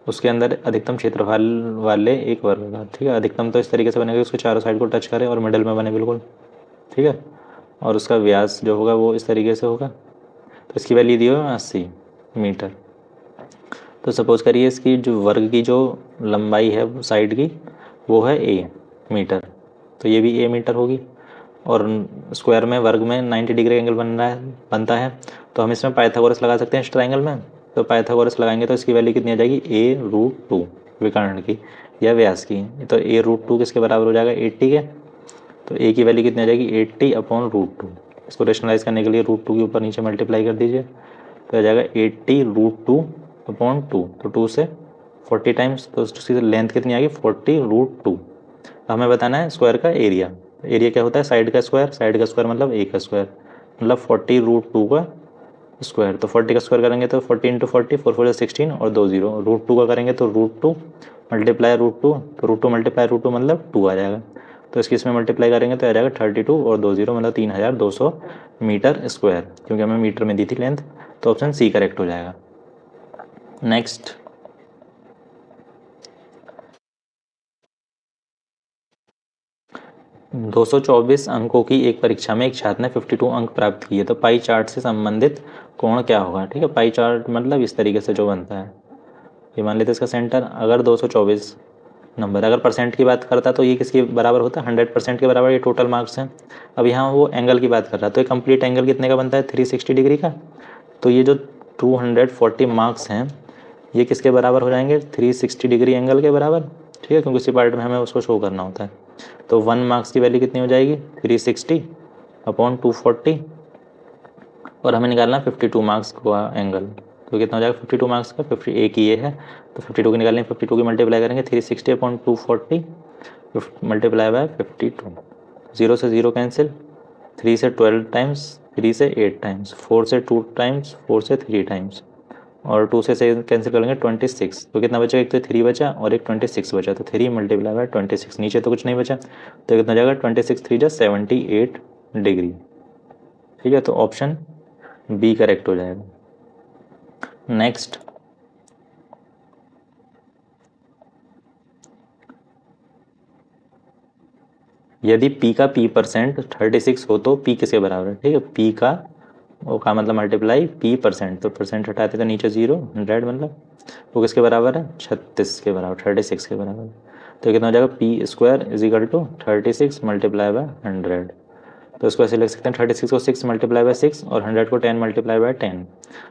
उसके अंदर अधिकतम क्षेत्रफल वाले एक वर्गाकार। ठीक है, अधिकतम तो इस तरीके से बनेगा उसके चारों साइड को टच करे और मिडल में बने बिल्कुल। ठीक है, और उसका व्यास जो होगा वो इस तरीके से होगा, तो इसकी वैल्यू दी है 80 मीटर। तो सपोज करिए इसकी जो वर्ग की जो लंबाई है साइड की वो है a मीटर, तो ये भी a मीटर होगी, और स्क्वायर में वर्ग में 90 डिग्री एंगल बनता है, तो हम इसमें पाइथागोरस लगा सकते हैं इस ट्रायंगल में। तो पाइथागोरस लगाएंगे तो इसकी वैल्यू कितनी आ जाएगी a√2 विकर्ण की या व्यास की, तो a√2 किसके बराबर हो जाएगा 80 के, तो a की वैल्यू कितनी आ जाएगी 80 अपॉन √2। इसको रेशनलाइज करने के लिए √2 के ऊपर नीचे मल्टीप्लाई कर दीजिए, तो आ जाएगा 80√2 अपॉन 2, तो 2 से 40 टाइम्स, तो उसकी लेंथ कितनी आ गई 40√2। हमें बताना है स्क्वायर का एरिया। एरिया क्या होता है साइड का स्क्वायर, साइड का स्क्वायर मतलब ए का स्क्वायर, मतलब 40√2 का स्क्वायर। तो 40 का स्क्वायर करेंगे तो 40 इंटू 40, 4 4 16 और 2 जीरो, √2 का करेंगे तो √2 मल्टीप्लाई √2, तो √2 मल्टीप्लाई √2 मतलब 2 आ जाएगा, तो इसकी इसमें मल्टीप्लाई करेंगे तो आ जाएगा 32 और 2 जीरो मतलब 3200 मीटर स्क्वायर, क्योंकि हमें मीटर में दी थी लेंथ, तो ऑप्शन सी करेक्ट हो जाएगा। नेक्स्ट, दो 224 अंकों की एक परीक्षा में एक छात्र ने 52 अंक प्राप्त किए, तो पाई चार्ट से संबंधित कोण क्या होगा। ठीक है, पाई चार्ट मतलब इस तरीके से जो बनता है, ये मान लेते हैं इसका सेंटर। अगर 224 नंबर अगर परसेंट की बात करता तो ये किसके बराबर होता है 100% के बराबर, ये टोटल मार्क्स हैं। अब यहाँ वो एंगल की बात कर रहा है, तो ये कंप्लीट एंगल कितने का बनता है 360 डिग्री का, तो ये जो 240 मार्क्स हैं ये किसके बराबर हो जाएंगे 360 डिग्री एंगल के बराबर। ठीक है, क्योंकि इसी पार्ट में हमें उसको शो करना होता है, तो 1 मार्क्स की वैल्यू कितनी हो जाएगी 360 अपॉन 240, और हमें निकालना 52 मार्क्स का एंगल, तो कितना हो जाएगा 52 मार्क्स का 51 की ये है, तो 52 की निकालनी, 52 की मल्टीप्लाई करेंगे 360 अपॉन 240 मल्टीप्लाई बाय 52, 0 से 0 कैंसिल, 3 से 12 टाइम्स, 3 से 8 टाइम्स, 4 से 2 टाइम्स, 4 से 3 टाइम्स, और 2 से कैंसिल करेंगे 26, तो कितना बचेगा एक तो 3 बचा और एक 26 बचा, तो 3 मल्टीप्लाई बाय 26, नीचे तो कुछ नहीं बचा, तो कितना जाएगा 26 3 जा 78 डिग्री। ठीक है, तो ऑप्शन बी करेक्ट हो जाएगा। नेक्स्ट, यदि p का p% 36 हो तो p किसके बराबर है। ठीक है, p का वो का मतलब मल्टीप्लाई p%, तो परसेंट हटाते तो नीचे 0 100 मतलब वो किसके बराबर है 36 के बराबर, 36 के बराबर, तो कितना हो जाएगा p square is equal to 36 multiply by 100। तो इसको ऐसे लिख सकते हैं 36 को 6 मल्टीप्लाई बाय 6 और 100 को 10 मल्टीप्लाई बाय 10,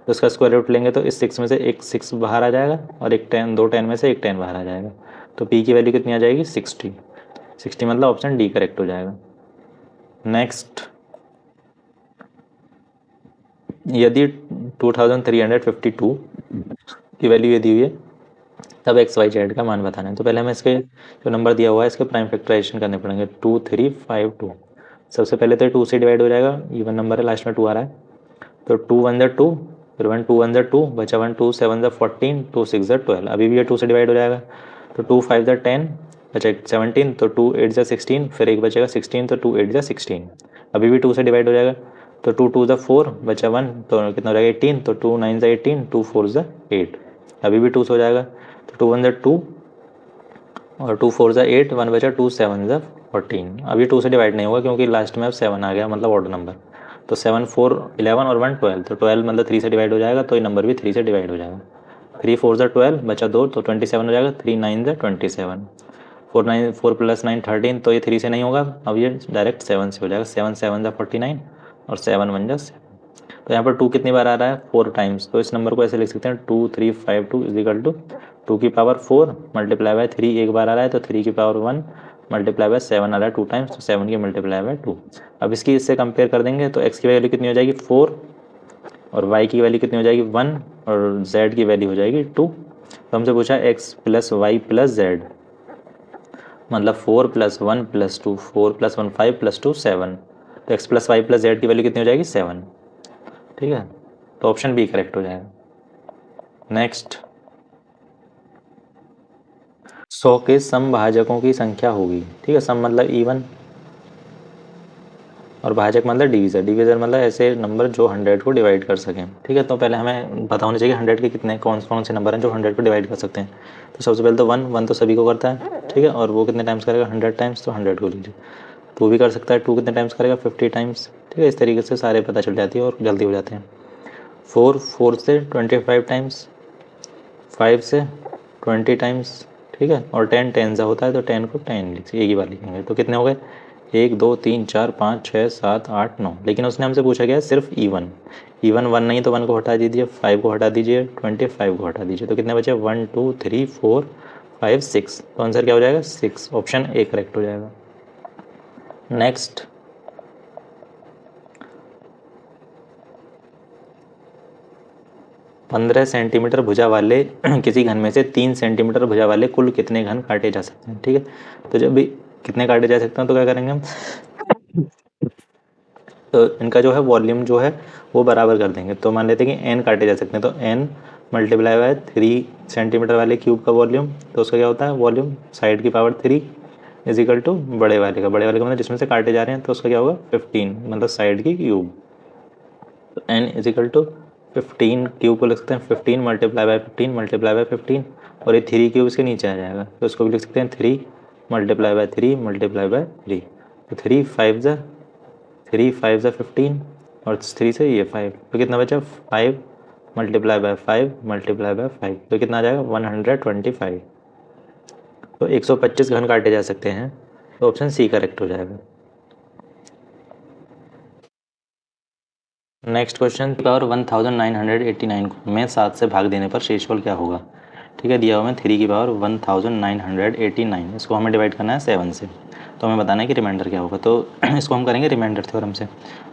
तो इसका स्क्वायर रूट लेंगे तो इस 6 में से एक 6 बाहर आ जाएगा और एक 10, दो 10 में से एक 10 बाहर आ जाएगा, तो p की वैल्यू कितनी आ जाएगी 60 मतलब ऑप्शन डी करेक्ट हो जाएगा। नेक्स्ट, यदि 2352 की वैल्यू ये दी हुई है तब एक्स वाई जेड का मान बताना है, तो पहले हमें इसके जो नंबर दिया हुआ है इसके प्राइम फैक्टराइजेशन करने पड़ेंगे। 2352 सबसे पहले तो 2 से डिवाइड हो जाएगा, इवन नंबर है लास्ट में 2 आ रहा है, तो 2 1 ज़ा 2, फिर 1 2 1 ज़ा 2, बचा 1 2 7 ज़ा 14, 2 6 ज़ा 12, अभी भी ये 2 से डिवाइड हो जाएगा। तो 2 5 ज़ा 10, बचा 17, तो 2 8 ज़ा 16, फिर एक बचेगा 16, तो 2 8 ज़ा 16, अभी भी 2 से डिवाइड हो जाएगा। तो 2 2 ज़ा 4, बचा 1, तो कितना हो जाएगा 18, तो 2 9 ज़ा 18, 2 4 ज़ा 8, अभी भी 2 से हो जाएगा। तो 2 1 ज़ा 2 और 2 4 ज़ा 8, 1 बचा 2 7 ज़ा 14, अभी 2 से डिवाइड नहीं होगा क्योंकि लास्ट में अब 7 आ गया, मतलब ऑड नंबर। तो 7 4 11 और 1 12, तो 12 मतलब 3 से डिवाइड हो जाएगा, तो ये नंबर भी 3 से डिवाइड हो जाएगा। 3 4 ज़ा 12, बचा 2, तो 27 हो जाएगा। 3 9 ज़ा 27, 4 प्लस 9 13, तो ये 3 से नहीं होगा, अब ये डायरेक्ट 7 से हो जाएगा। 7 7 ज़ा 49 और 7 1 ज़ा 7। तो यहाँ पर 2 कितनी बार आ रहा है? 4 टाइम्स। तो इस नंबर को ऐसे लिख सकते हैं 2 3 5 2 इज इक्वल टू 2 की पावर 4 मल्टीप्लाई बाय 3 एक बार आ रहा है, तो 3 की पावर 1 मल्टीप्लाई बाय 7 आ रहा है 2 टाइम्स, तो 7 की मल्टीप्लाई बाय 2। अब इसकी इससे कंपेयर कर देंगे तो x की वैल्यू कितनी हो जाएगी 4 और y की वैल्यू कितनी हो जाएगी 1 और z की वैल्यू हो जाएगी 2। तो हमसे पूछा x plus Y plus z, मतलब 4 प्लस 1 प्लस 2, 4 प्लस 1 5 प्लस 2 7, तो x plus Y plus z की वैल्यू कितनी हो जाएगी 7। ठीक है, तो ऑप्शन बी करेक्ट हो जाएगा। नेक्स्ट, 100 के समभाजकों की संख्या होगी। ठीक है, सम मतलब इवन और भाजक मतलब डिवीज़र। डिवीज़र मतलब ऐसे नंबर जो 100 को डिवाइड कर सकें। ठीक है, तो पहले हमें पता होना चाहिए 100 के कितने कौन से नंबर हैं जो 100 को डिवाइड कर सकते हैं। तो सबसे पहले तो 1 तो सभी को करता है। ठीक है, और वो कितने टाइम्स करेगा 100 टाइम्स, तो 100 को लीजिए। 2 भी कर सकता है, 2 कितने टाइम्स करेगा 50 टाइम्स। ठीक है, इस तरीके से सारे पता चल जाती है और जल्दी हो जाते हैं। 4 से 25 टाइम्स, 5 से 20 टाइम्स। ठीक है, और 10 10 होता है, तो 10 को 10 एक ही बार लिखेंगे। तो कितने हो गए 1 2 3 4 5 6 7 8 9। लेकिन उसने हमसे पूछा गया सिर्फ इवन। इवन 1 नहीं, तो 1 को हटा दीजिए, 5 को हटा दीजिए, 25 को हटा दीजिए, तो कितने बचे 1 2 3 4 5 6। तो आंसर क्या हो जाएगा 6, ऑप्शन ए करेक्ट हो जाएगा। नेक्स्ट, पंद्रह सेंटीमीटर भुजा वाले किसी घन में से 3 सेंटीमीटर भुजा वाले कुल कितने घन काटे जा सकते हैं। ठीक है, तो जब भी कितने काटे जा सकते हैं तो क्या करेंगे हम, तो इनका जो है वॉल्यूम जो है वो बराबर कर देंगे। तो मान लेते हैं कि n काटे जा सकते हैं, तो n मल्टीप्लाई बाय 3 सेंटीमीटर वाले क्यूब का वॉल्यूम, तो उसका क्या होता है वॉल्यूम साइड की पावर 3 इज इक्वल टू बड़े वाले का मतलब जिसमें से काटे जा रहे हैं, तो उसका क्या होगा 15, मतलब साइड की क्यूब। तो n is equal to 15 cube को लिख सकते हैं 15 मल्टीप्लाई बाय 15 मल्टीप्लाई बाय 15, और ये 3 क्यूब इसके नीचे आ जाएगा, तो उसको भी लिख सकते हैं 3 मल्टीप्लाई बाय 3 मल्टीप्लाई बाय 3। तो 3 5 ज़ा 15 और 3 से ये 5, तो कितना बचा 5 मल्टीप्लाई बाय 5 मल्टीप्लाई बाय 5, तो कितना आ जाएगा 125। तो 125 घन काटे जा सकते हैं, तो ऑप्शन सी करेक्ट हो जाएगा। नेक्स्ट क्वेश्चन, पावर 1989 में 7 से भाग देने पर शेषफल क्या होगा। ठीक है, दिया हुआ है 3 की पावर 1989, इसको हमें डिवाइड करना है 7 से, तो हमें बताना है कि रिमाइंडर क्या होगा। तो इसको हम करेंगे रिमाइंडर थ्योरम से,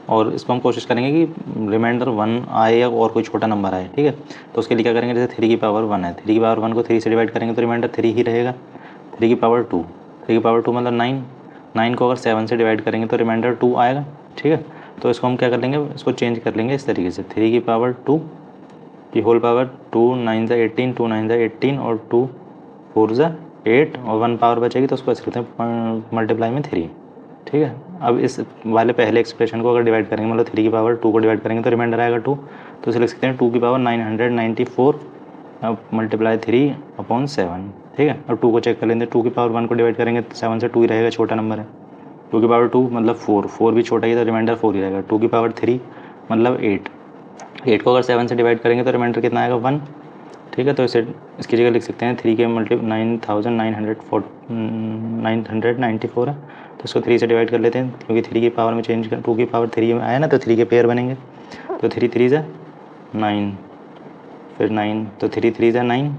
और इसको हम कोशिश करेंगे कि रिमाइंडर 1 आए या और कोई छोटा नंबर आए। ठीक है, तो उसके लिए क्या करेंगे, जैसे 3 की पावर 1 है, 3 की पावर 1 को 3 से डिवाइड करेंगे तो रिमाइंडर 3 ही रहेगा। 3 की पावर 2, 3 की पावर 2 मतलब 9, 9 को अगर 7 से डिवाइड करेंगे तो रिमाइंडर 2 आएगा। ठीक है, तो इसको हम क्या कर लेंगे, इसको चेंज कर लेंगे इस तरीके से, 3 की पावर 2 की होल पावर 2 9 ज़ा 18, 2 9 ज़ा 18 और 2 4 ज़ा 8 और 1 पावर बचेगी, तो उसको ऐसे करते हैं मल्टीप्लाई में 3। ठीक है, अब इस वाले पहले एक्सप्रेशन को अगर डिवाइड करेंगे, मतलब 3 की पावर 2 को डिवाइड करेंगे तो रिमाइंडर आएगा 2, तो इसे लिख सकते हैं 2 की पावर 994 अब मल्टीप्लाई 3 अपॉन 7। ठीक है, अब 2 को चेक कर लेंगे, 2 की पावर 1 को डिवाइड करेंगे तो 7 से 2 ही रहेगा, छोटा नंबर है। 2 की पावर 2 मतलब 4, 4 भी छोटा ही, तो रिमाइंडर 4 ही रहेगा। 2 की पावर 3 मतलब 8, 8 को अगर 7 से डिवाइड करेंगे तो रिमाइंडर कितना आएगा 1। ठीक है, तो इसे इसकी जगह लिख सकते हैं 3 के मल्टी 994 है, तो इसको 3 से डिवाइड कर लेते हैं, क्योंकि 3 की पावर में चेंज कर 2 की पावर 3 में आया ना, तो 3 के पेयर बनेंगे, तो 3 3 ज़ा 9, फिर 9, तो 3 3 ज़ा 9,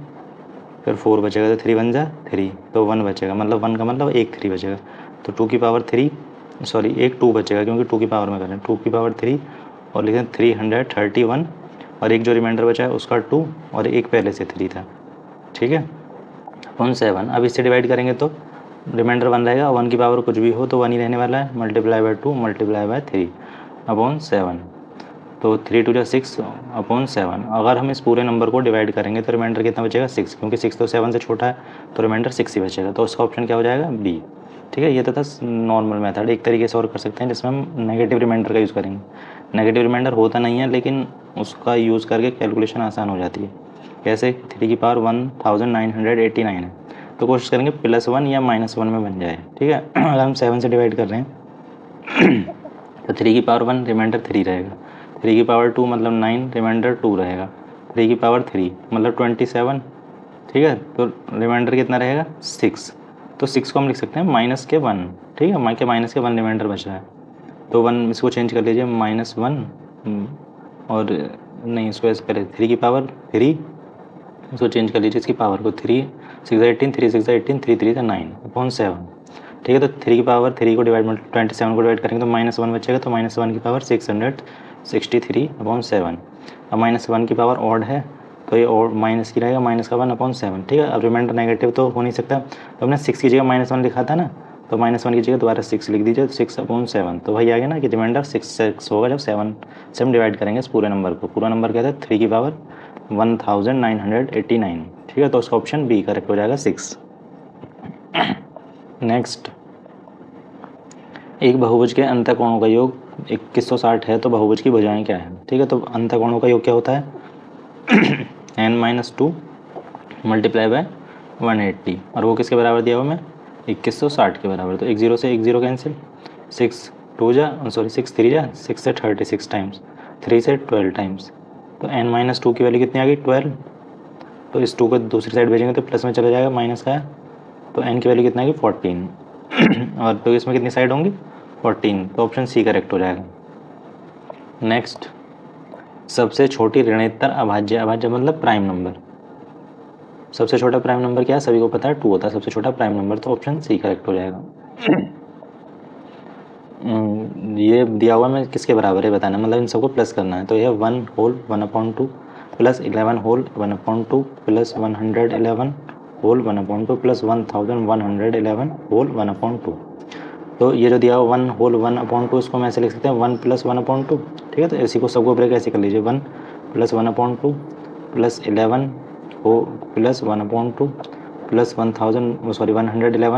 फिर 4 बचेगा, तो 3 1 ज़ा 3, तो 1 बचेगा, मतलब 1 का मतलब एक 3 बचेगा, तो 2 की पावर 3 सॉरी एक 2 बचेगा, क्योंकि 2 की पावर में करें, 2 की पावर 3 और लिखें 331, और एक जो रिमाइंडर बचा है उसका 2 और एक पहले से 3 था। ठीक है, अपॉन 7, अब इससे डिवाइड करेंगे तो रिमाइंडर 1 रहेगा, 1 की पावर कुछ भी हो तो 1 ही रहने वाला है, multiply by 2 multiply by 3 upon 7, तो 3 2 जा 6 अपॉन 7। अगर हम इस पूरे नंबर को डिवाइड करेंगे तो रिमाइंडर कितना बचेगा 6, क्योंकि 6 तो 7 से छोटा है तो रिमाइंडर 6 ही बचेगा। तो उसका ऑप्शन क्या हो जाएगा बी। ठीक है, ये तो था नॉर्मल मेथड। एक तरीके से और कर सकते हैं जिसमें हम नेगेटिव रिमाइंडर का यूज़ करेंगे। नेगेटिव रिमाइंडर होता नहीं है लेकिन उसका यूज़ करके कैलकुलेशन आसान हो जाती है। कैसे? 3 की पावर 1989 है तो कोशिश करेंगे +1 या -1 में बन जाए। ठीक है, अगर हम 7 से डिवाइड कर रहे हैं तो 3 की पावर 1 रिमाइंडर 3 रहेगा, 3 की पावर 2 मतलब 9 रिमाइंडर 2 रहेगा, 3 की पावर 3 मतलब 27। ठीक है, तो रिमाइंडर कितना रहेगा 6। तो 6 को हम लिख सकते हैं -1। ठीक है, -1 रिमाइंडर बच रहा है तो 1 इसको चेंज कर लीजिए -1 और नहीं इसको ऐसे करें 3 की पावर 3, इसको चेंज कर लीजिए इसकी पावर को 3 6 18 3 6 18 3 3 9 अपॉन 7। ठीक है, तो 3 की पावर 3 को डिवाइड 27 को डिवाइड करेंगे तो -1 बचेगा, तो -1 की पावर 663 अपॉन 7। अब -1 की पावर ऑड है तो ये और माइनस की रहेगा, -1 अपॉन 7। ठीक है, अब रिमाइंडर नेगेटिव तो हो नहीं सकता, तो हमने 6 की जगह -1 लिखा था ना, तो -1 की जगह दोबारा 6 लिख दीजिए, 6 अपॉन 7। तो वही आ गया ना कि रिमाइंडर 6 होगा जब 7 से हम डिवाइड करेंगे इस पूरे नंबर को। पूरा नंबर क्या था 3 की पावर 1989। ठीक है, तो उसका ऑप्शन बी करेक्ट हो जाएगा 6। नेक्स्ट, एक बहुभुज के अंतःकोणों का योग 2160 है तो बहुभुज की भुजाएं क्या है। ठीक है, तो अंतःकोणों का योग क्या होता है n-2 मल्टीप्लाई बाय 180 और वो किसके बराबर दिया हुआ मैं 2160 के बराबर। तो 1 0 से 1 0 कैंसिल, 6 3 जा 6 से 36 टाइम्स, 3 से 12 टाइम्स, तो n-2 की वैल्यू कितनी आ गई 12। तो इस 2 को दूसरी साइड भेजेंगे तो प्लस में चला जाएगा, माइनस का है तो n की वैल्यू कितना आएगी 14 और तो इसमें कितनी साइड होंगी 14, तो ऑप्शन सी करेक्ट हो जाएगा। नेक्स्ट, सबसे छोटी ऋणोत्तर अभाज्य, अभाज्य मतलब प्राइम नंबर। सबसे छोटा प्राइम नंबर क्या है सभी को पता है 2 होता है सबसे छोटा प्राइम नंबर, तो ऑप्शन सी करेक्ट हो जाएगा। ये दिया हुआ मैं किसके बराबर है बताना, मतलब इन सबको प्लस करना है। तो यह 1 whole 1/2 plus 11 whole 1/2 plus 111 whole 1/2 plus 1111 whole 1/2। तो ये जो दिया हुआ 1 होल 1/2 इसको हम ऐसे लिख सकते हैं 1 + 1/2। ठीक है, तो इसी को सबको ब्रेक ऐसे कर लीजिए 1 + 1/2 प्लस 11 हो plus 1/2 plus 111 plus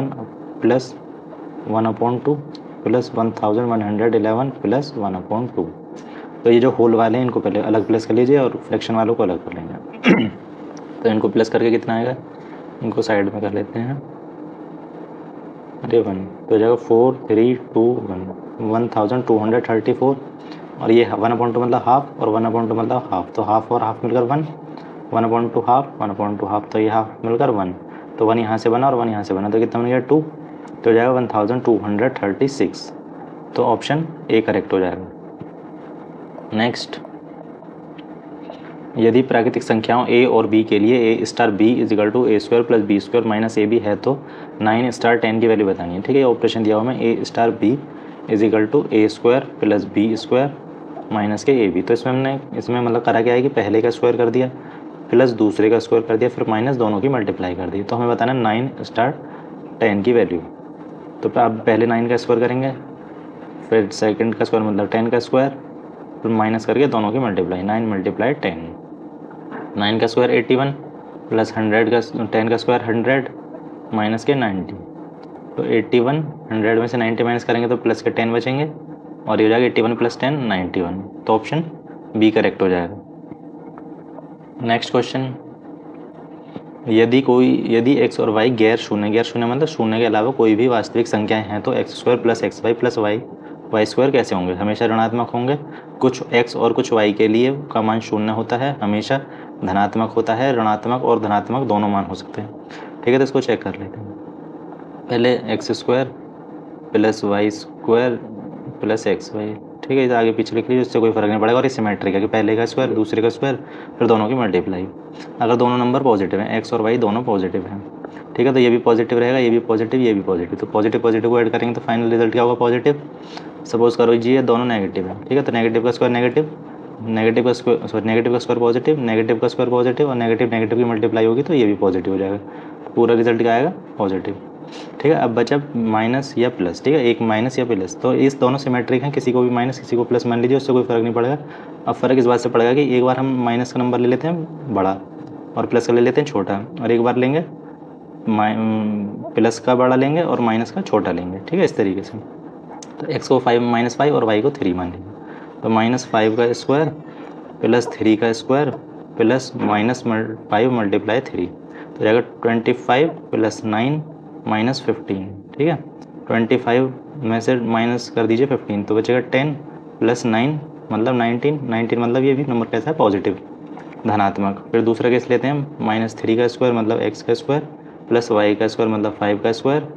1/2 plus 1111 plus 1/2। तो ये जो होल वाले हैं इनको पहले अलग प्लस कर लीजिए और फ्रैक्शन वालों को अलग कर लेंगे। तो इनको प्लस करके कितना आएगा, इनको साइड में कर लेते हैं, अरे 1 तो जाएगा 4 3 2 1 1234 और ये 1/2 मतलब हाफ और 1/2 मतलब हाफ, तो हाफ और हाफ मिलकर 1, 1/2 हाफ 1/2 हाफ, तो ये हाफ मिलकर 1, तो 1 यहाँ से बना और 1 यहाँ से बना, तो कितना बन गया 2, तो जाएगा 1236। तो ऑप्शन ए करेक्ट हो जाएगा। नेक्स्ट, यदि प्राकृतिक संख्याओं a और b के लिए a star b is equal to a square plus B square minus ab है तो 9 स्टार 10 की वैल्यू बतानी है। ठीक है, ऑपरेशन दिया हुआ मैं a star b is equal to a square plus B square minus के ab। तो इसमें मतलब करा क्या है कि पहले का स्क्वायर कर दिया प्लस दूसरे का स्क्वायर कर दिया फिर माइनस दोनों की मल्टीप्लाई कर दी। तो हमें बताना 9 स्टार 10 की वैल्यू। तो आप पहले 9 का स्क्वायर करेंगे फिर सेकंड का स्क्वायर मतलब 10 का स्क्वायर फिर माइनस करके दोनों की मल्टीप्लाई, 9 × 10, 9 का स्क्वायर 81 प्लस 100 का 10 का स्क्वायर 100 माइनस के 90, तो 81 100 में से 90 माइनस करेंगे तो प्लस के 10 बचेंगे और ये हो जाएगा 81 + 10 91, तो ऑप्शन बी करेक्ट हो जाएगा। नेक्स्ट क्वेश्चन, यदि x और y गैर शून्य मतलब शून्य के अलावा कोई भी वास्तविक संख्याएं हैं तो x² + xy + y² कैसे होंगे, हमेशा ऋणात्मक होंगे। कुछ x और कुछ y के लिए का मान शून्य होता है, हमेशा धनात्मक होता है, ऋणात्मक और धनात्मक दोनों मान हो सकते हैं। ठीक है, तो इसको चेक कर लेते हैं। पहले x² + y² + xy। ठीक है, इसे आगे पीछे लिख लीजिए, उससे कोई फर्क नहीं पड़ेगा और ये सिमेट्रिक है कि पहले का स्क्वायर दूसरे का स्क्वायर फिर दोनों की मल्टीप्लाई। अगर दोनों नंबर पॉजिटिव हैं x और y दोनों पॉजिटिव हैं, ठीक है, तो ये भी पॉजिटिव रहेगा, ये भी पॉजिटिव, ये भी पॉजिटिव, तो पॉजिटिव को ऐड करेंगे तो फाइनल रिजल्ट क्या होगा पॉजिटिव। सपोज करो जी ये दोनों नेगेटिव है, ठीक है, तो नेगेटिव का स्क्वायर नेगेटिव, नेगेटिव का स्क्वायर पॉजिटिव, नेगेटिव का स्क्वायर पॉजिटिव और नेगेटिव की मल्टीप्लाई होगी तो ये भी पॉजिटिव हो जाएगा, पूरा रिजल्ट क्या आएगा पॉजिटिव। ठीक है। अब बचा माइनस या प्लस, ठीक है, एक माइनस या प्लस, तो इस दोनों सिमेट्रिक हैं, किसी को भी माइनस किसी को प्लस मान लीजिए, उससे कोई फ़र्क नहीं पड़ेगा। अब फ़र्क इस बात से पड़ेगा कि एक बार हम माइनस का नंबर ले लेते हैं बड़ा और प्लस का ले लेते हैं छोटा, और एक बार लेंगे प्लस का बड़ा लेंगे और माइनस का छोटा लेंगे, ठीक है, इस तरीके से। तो x को 5 -5 और y को 3 मान लीजिए, तो -5 का स्क्वायर प्लस 3 का स्क्वायर प्लस -5 मल्टीप्लाई 3, तो जाएगा 25 प्लस 9 माइनस 15, ठीक है। 25 में से माइनस कर दीजिए 15, तो बचेगा 10 प्लस 9 मतलब 19 मतलब ये भी नंबर कैसा है, पॉजिटिव, धनात्मक। फिर दूसरा केस लेते हैं, -3 का स्क्वायर मतलब x का स्क्वायर प्लस y का स्क्वायर मतलब 5 का स्क्वायर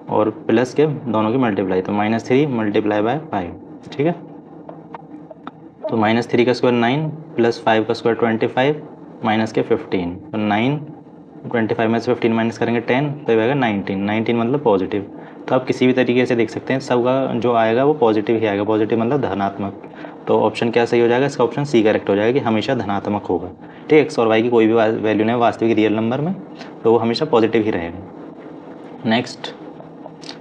और प्लस के दोनों की मल्टीप्लाई, तो -3 मल्टीप्लाई बाय 5, ठीक है। तो -3 का स्क्वायर 9 प्लस 5 का स्क्वायर 25 माइनस के 15, तो 9 25 में से 15 माइनस करेंगे 10, तो ये आएगा 19 मतलब पॉजिटिव। तो आप किसी भी तरीके से देख सकते हैं, सबका जो आएगा वो पॉजिटिव ही आएगा, पॉजिटिव मतलब धनात्मक। तो ऑप्शन क्या सही हो जाएगा, इसका ऑप्शन सी करेक्ट हो जाएगा कि हमेशा धनात्मक होगा, ठीक है। एक्स और वाई की कोई भी वैल्यू नहीं वास्तविक रियल नंबर में, तो वो हमेशा पॉजिटिव ही रहेगा। नेक्स्ट,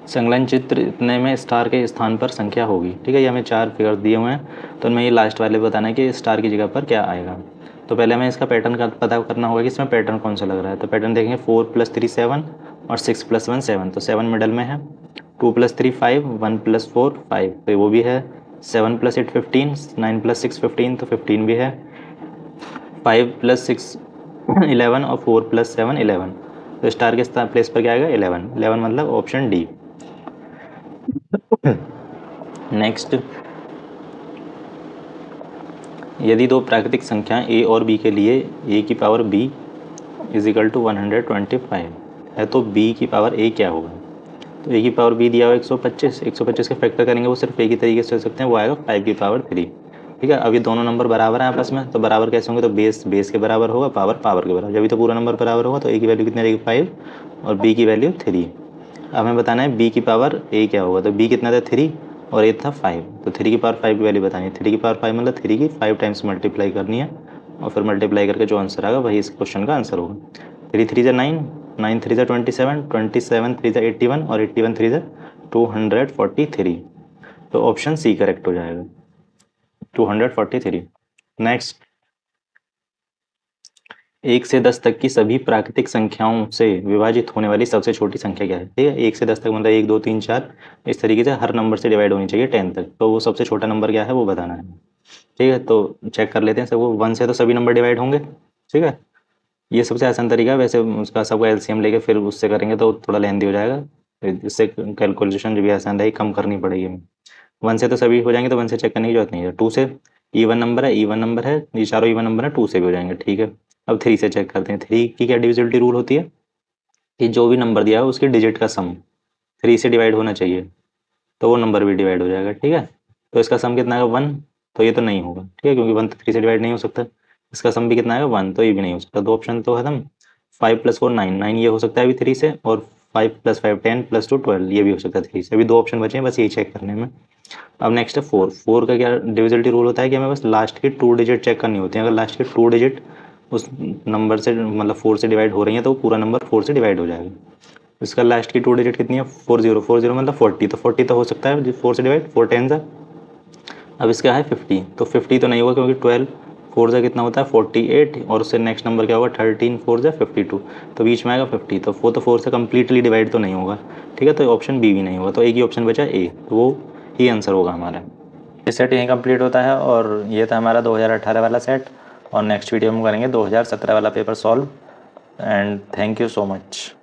संकलन चित्र इतने में स्टार के स्थान पर संख्या होगी, ठीक है। ये हमें 4 फिगर दिए हुए हैं, तो हमें ये लास्ट वाले बताना है कि स्टार की जगह पर क्या आएगा। तो पहले हमें इसका पैटर्न का पता करना होगा कि इसमें पैटर्न कौन सा लग रहा है। तो पैटर्न देखेंगे 4 + 3 7 और 6 + 1 7, तो 7 मिडल में है, 2 + 3 5, 1 + 4 5, तो वो भी है, 7 + 8 15, 9 + 6 15, तो 15 भी है, 5 + 6 11 और 4 + 7 11, तो स्टार के प्लेस पर क्या आएगा 11 मतलब ऑप्शन डी। नेक्स्ट, यदि दो प्राकृतिक संख्या a और b के लिए a की पावर b = 125 है, तो b की पावर a क्या होगा। तो a की पावर b दिया हुआ 125 के फैक्टर करेंगे वो सिर्फ a की तरीके से हो सकते हैं, वो आएगा 5 की पावर 3, ठीक है। अब ये दोनों नंबर बराबर हैं आपस में, तो बराबर कैसे होंगे, तो बेस के बराबर होगा, पावर के बराबर, जब भी तो पूरा नंबर बराबर होगा, तो a की वैल्यू कितनी रहेगी 5 और b की वैल्यू 3। अब हमें बताना है b की पावर a क्या होगा, तो b कितना था 3 और a था 5, तो 3 की पावर 5 की वैल्यू बतानी है, 3 की पावर 5 मतलब 3 की 5 टाइम्स मल्टीप्लाई करनी है, और फिर मल्टीप्लाई करके जो आंसर आएगा वही इस क्वेश्चन का आंसर होगा। 3 3 = 9, 9 3 = 27, 27 3 = 81 और 81 3 = 243, तो ऑप्शन सी करेक्ट हो जाएगा, 243। नेक्स्ट, 1 से 10 तक की सभी प्राकृतिक संख्याओं से विभाजित होने वाली सबसे छोटी संख्या क्या है, ठीक है। 1 से 10 तक मतलब 1 2 3 4 इस तरीके से हर नंबर से डिवाइड होनी चाहिए 10 तक, तो वो सबसे छोटा नंबर क्या है वो बताना है, ठीक है। तो चेक कर लेते हैं सबको, 1 से तो सभी नंबर डिवाइड होंगे, ठीक है, ये सबसे आसान तरीका है। वैसे उसका सबका एलसीएम लेके फिर उससे करेंगे तो थोड़ा लेंथी हो जाएगा, इससे कैलकुलेशन जो भी आसान रहेगी, कम करनी पड़ेगी हमें। 1 से तो सभी हो जाएंगे, तो 1 से चेक करने की जरूरत नहीं है। 2 से इवन नंबर है, ये चारों इवन नंबर है, 2 से भी हो जाएंगे, ठीक है। अब 3 से चेक करते हैं, 3 की क्या डिविजिबिलिटी रूल होती है कि जो भी नंबर दिया है उसके डिजिट का सम 3 से डिवाइड होना चाहिए, तो वो नंबर भी डिवाइड हो जाएगा, ठीक है। तो इसका सम कितना आएगा 1, तो ये तो नहीं होगा, ठीक है, क्योंकि 1 तो 3 से डिवाइड नहीं हो सकता। इसका सम भी कितना आएगा 1, तो ये भी नहीं हो सकता, दो ऑप्शन तो खत्म। 5 + 4 9, 9 ये हो सकता है अभी 3 से, और 5 + 5 10 + 2 12 ये भी हो सकता है 3 से। अभी दो ऑप्शन बचे हैं बस यही चेक करने में। अब नेक्स्ट है 4 का क्या डिविजिबिलिटी रूल होता है कि हमें बस लास्ट की 2 डिजिट चेक करनी होती है। अगर लास्ट की 2 डिजिट उस नंबर से मतलब 4 से डिवाइड हो रही है, तो पूरा नंबर 4 से डिवाइड हो जाएगा। इसका लास्ट की 2 डिजिट कितनी है 40 मतलब 40, तो 40 तो हो सकता है 4 से डिवाइड, 4 10 सा। अब इसका है 50, तो 50 तो नहीं होगा क्योंकि 12 4 से कितना होता है 48, और उससे नेक्स्ट नंबर क्या होगा 13 4 से 52, तो बीच में आएगा 50, तो 4 से कम्प्लीटली डिवाइड तो नहीं होगा, ठीक है। तो ऑप्शन बी भी नहीं होगा, तो एक ही ऑप्शन बचा ए, तो वो ही आंसर होगा हमारा। ये सेट यहीं कंप्लीट होता है, और ये था हमारा 2018 वाला सेट, और नेक्स्ट वीडियो में करेंगे 2017 वाला paper solve. And thank you so much.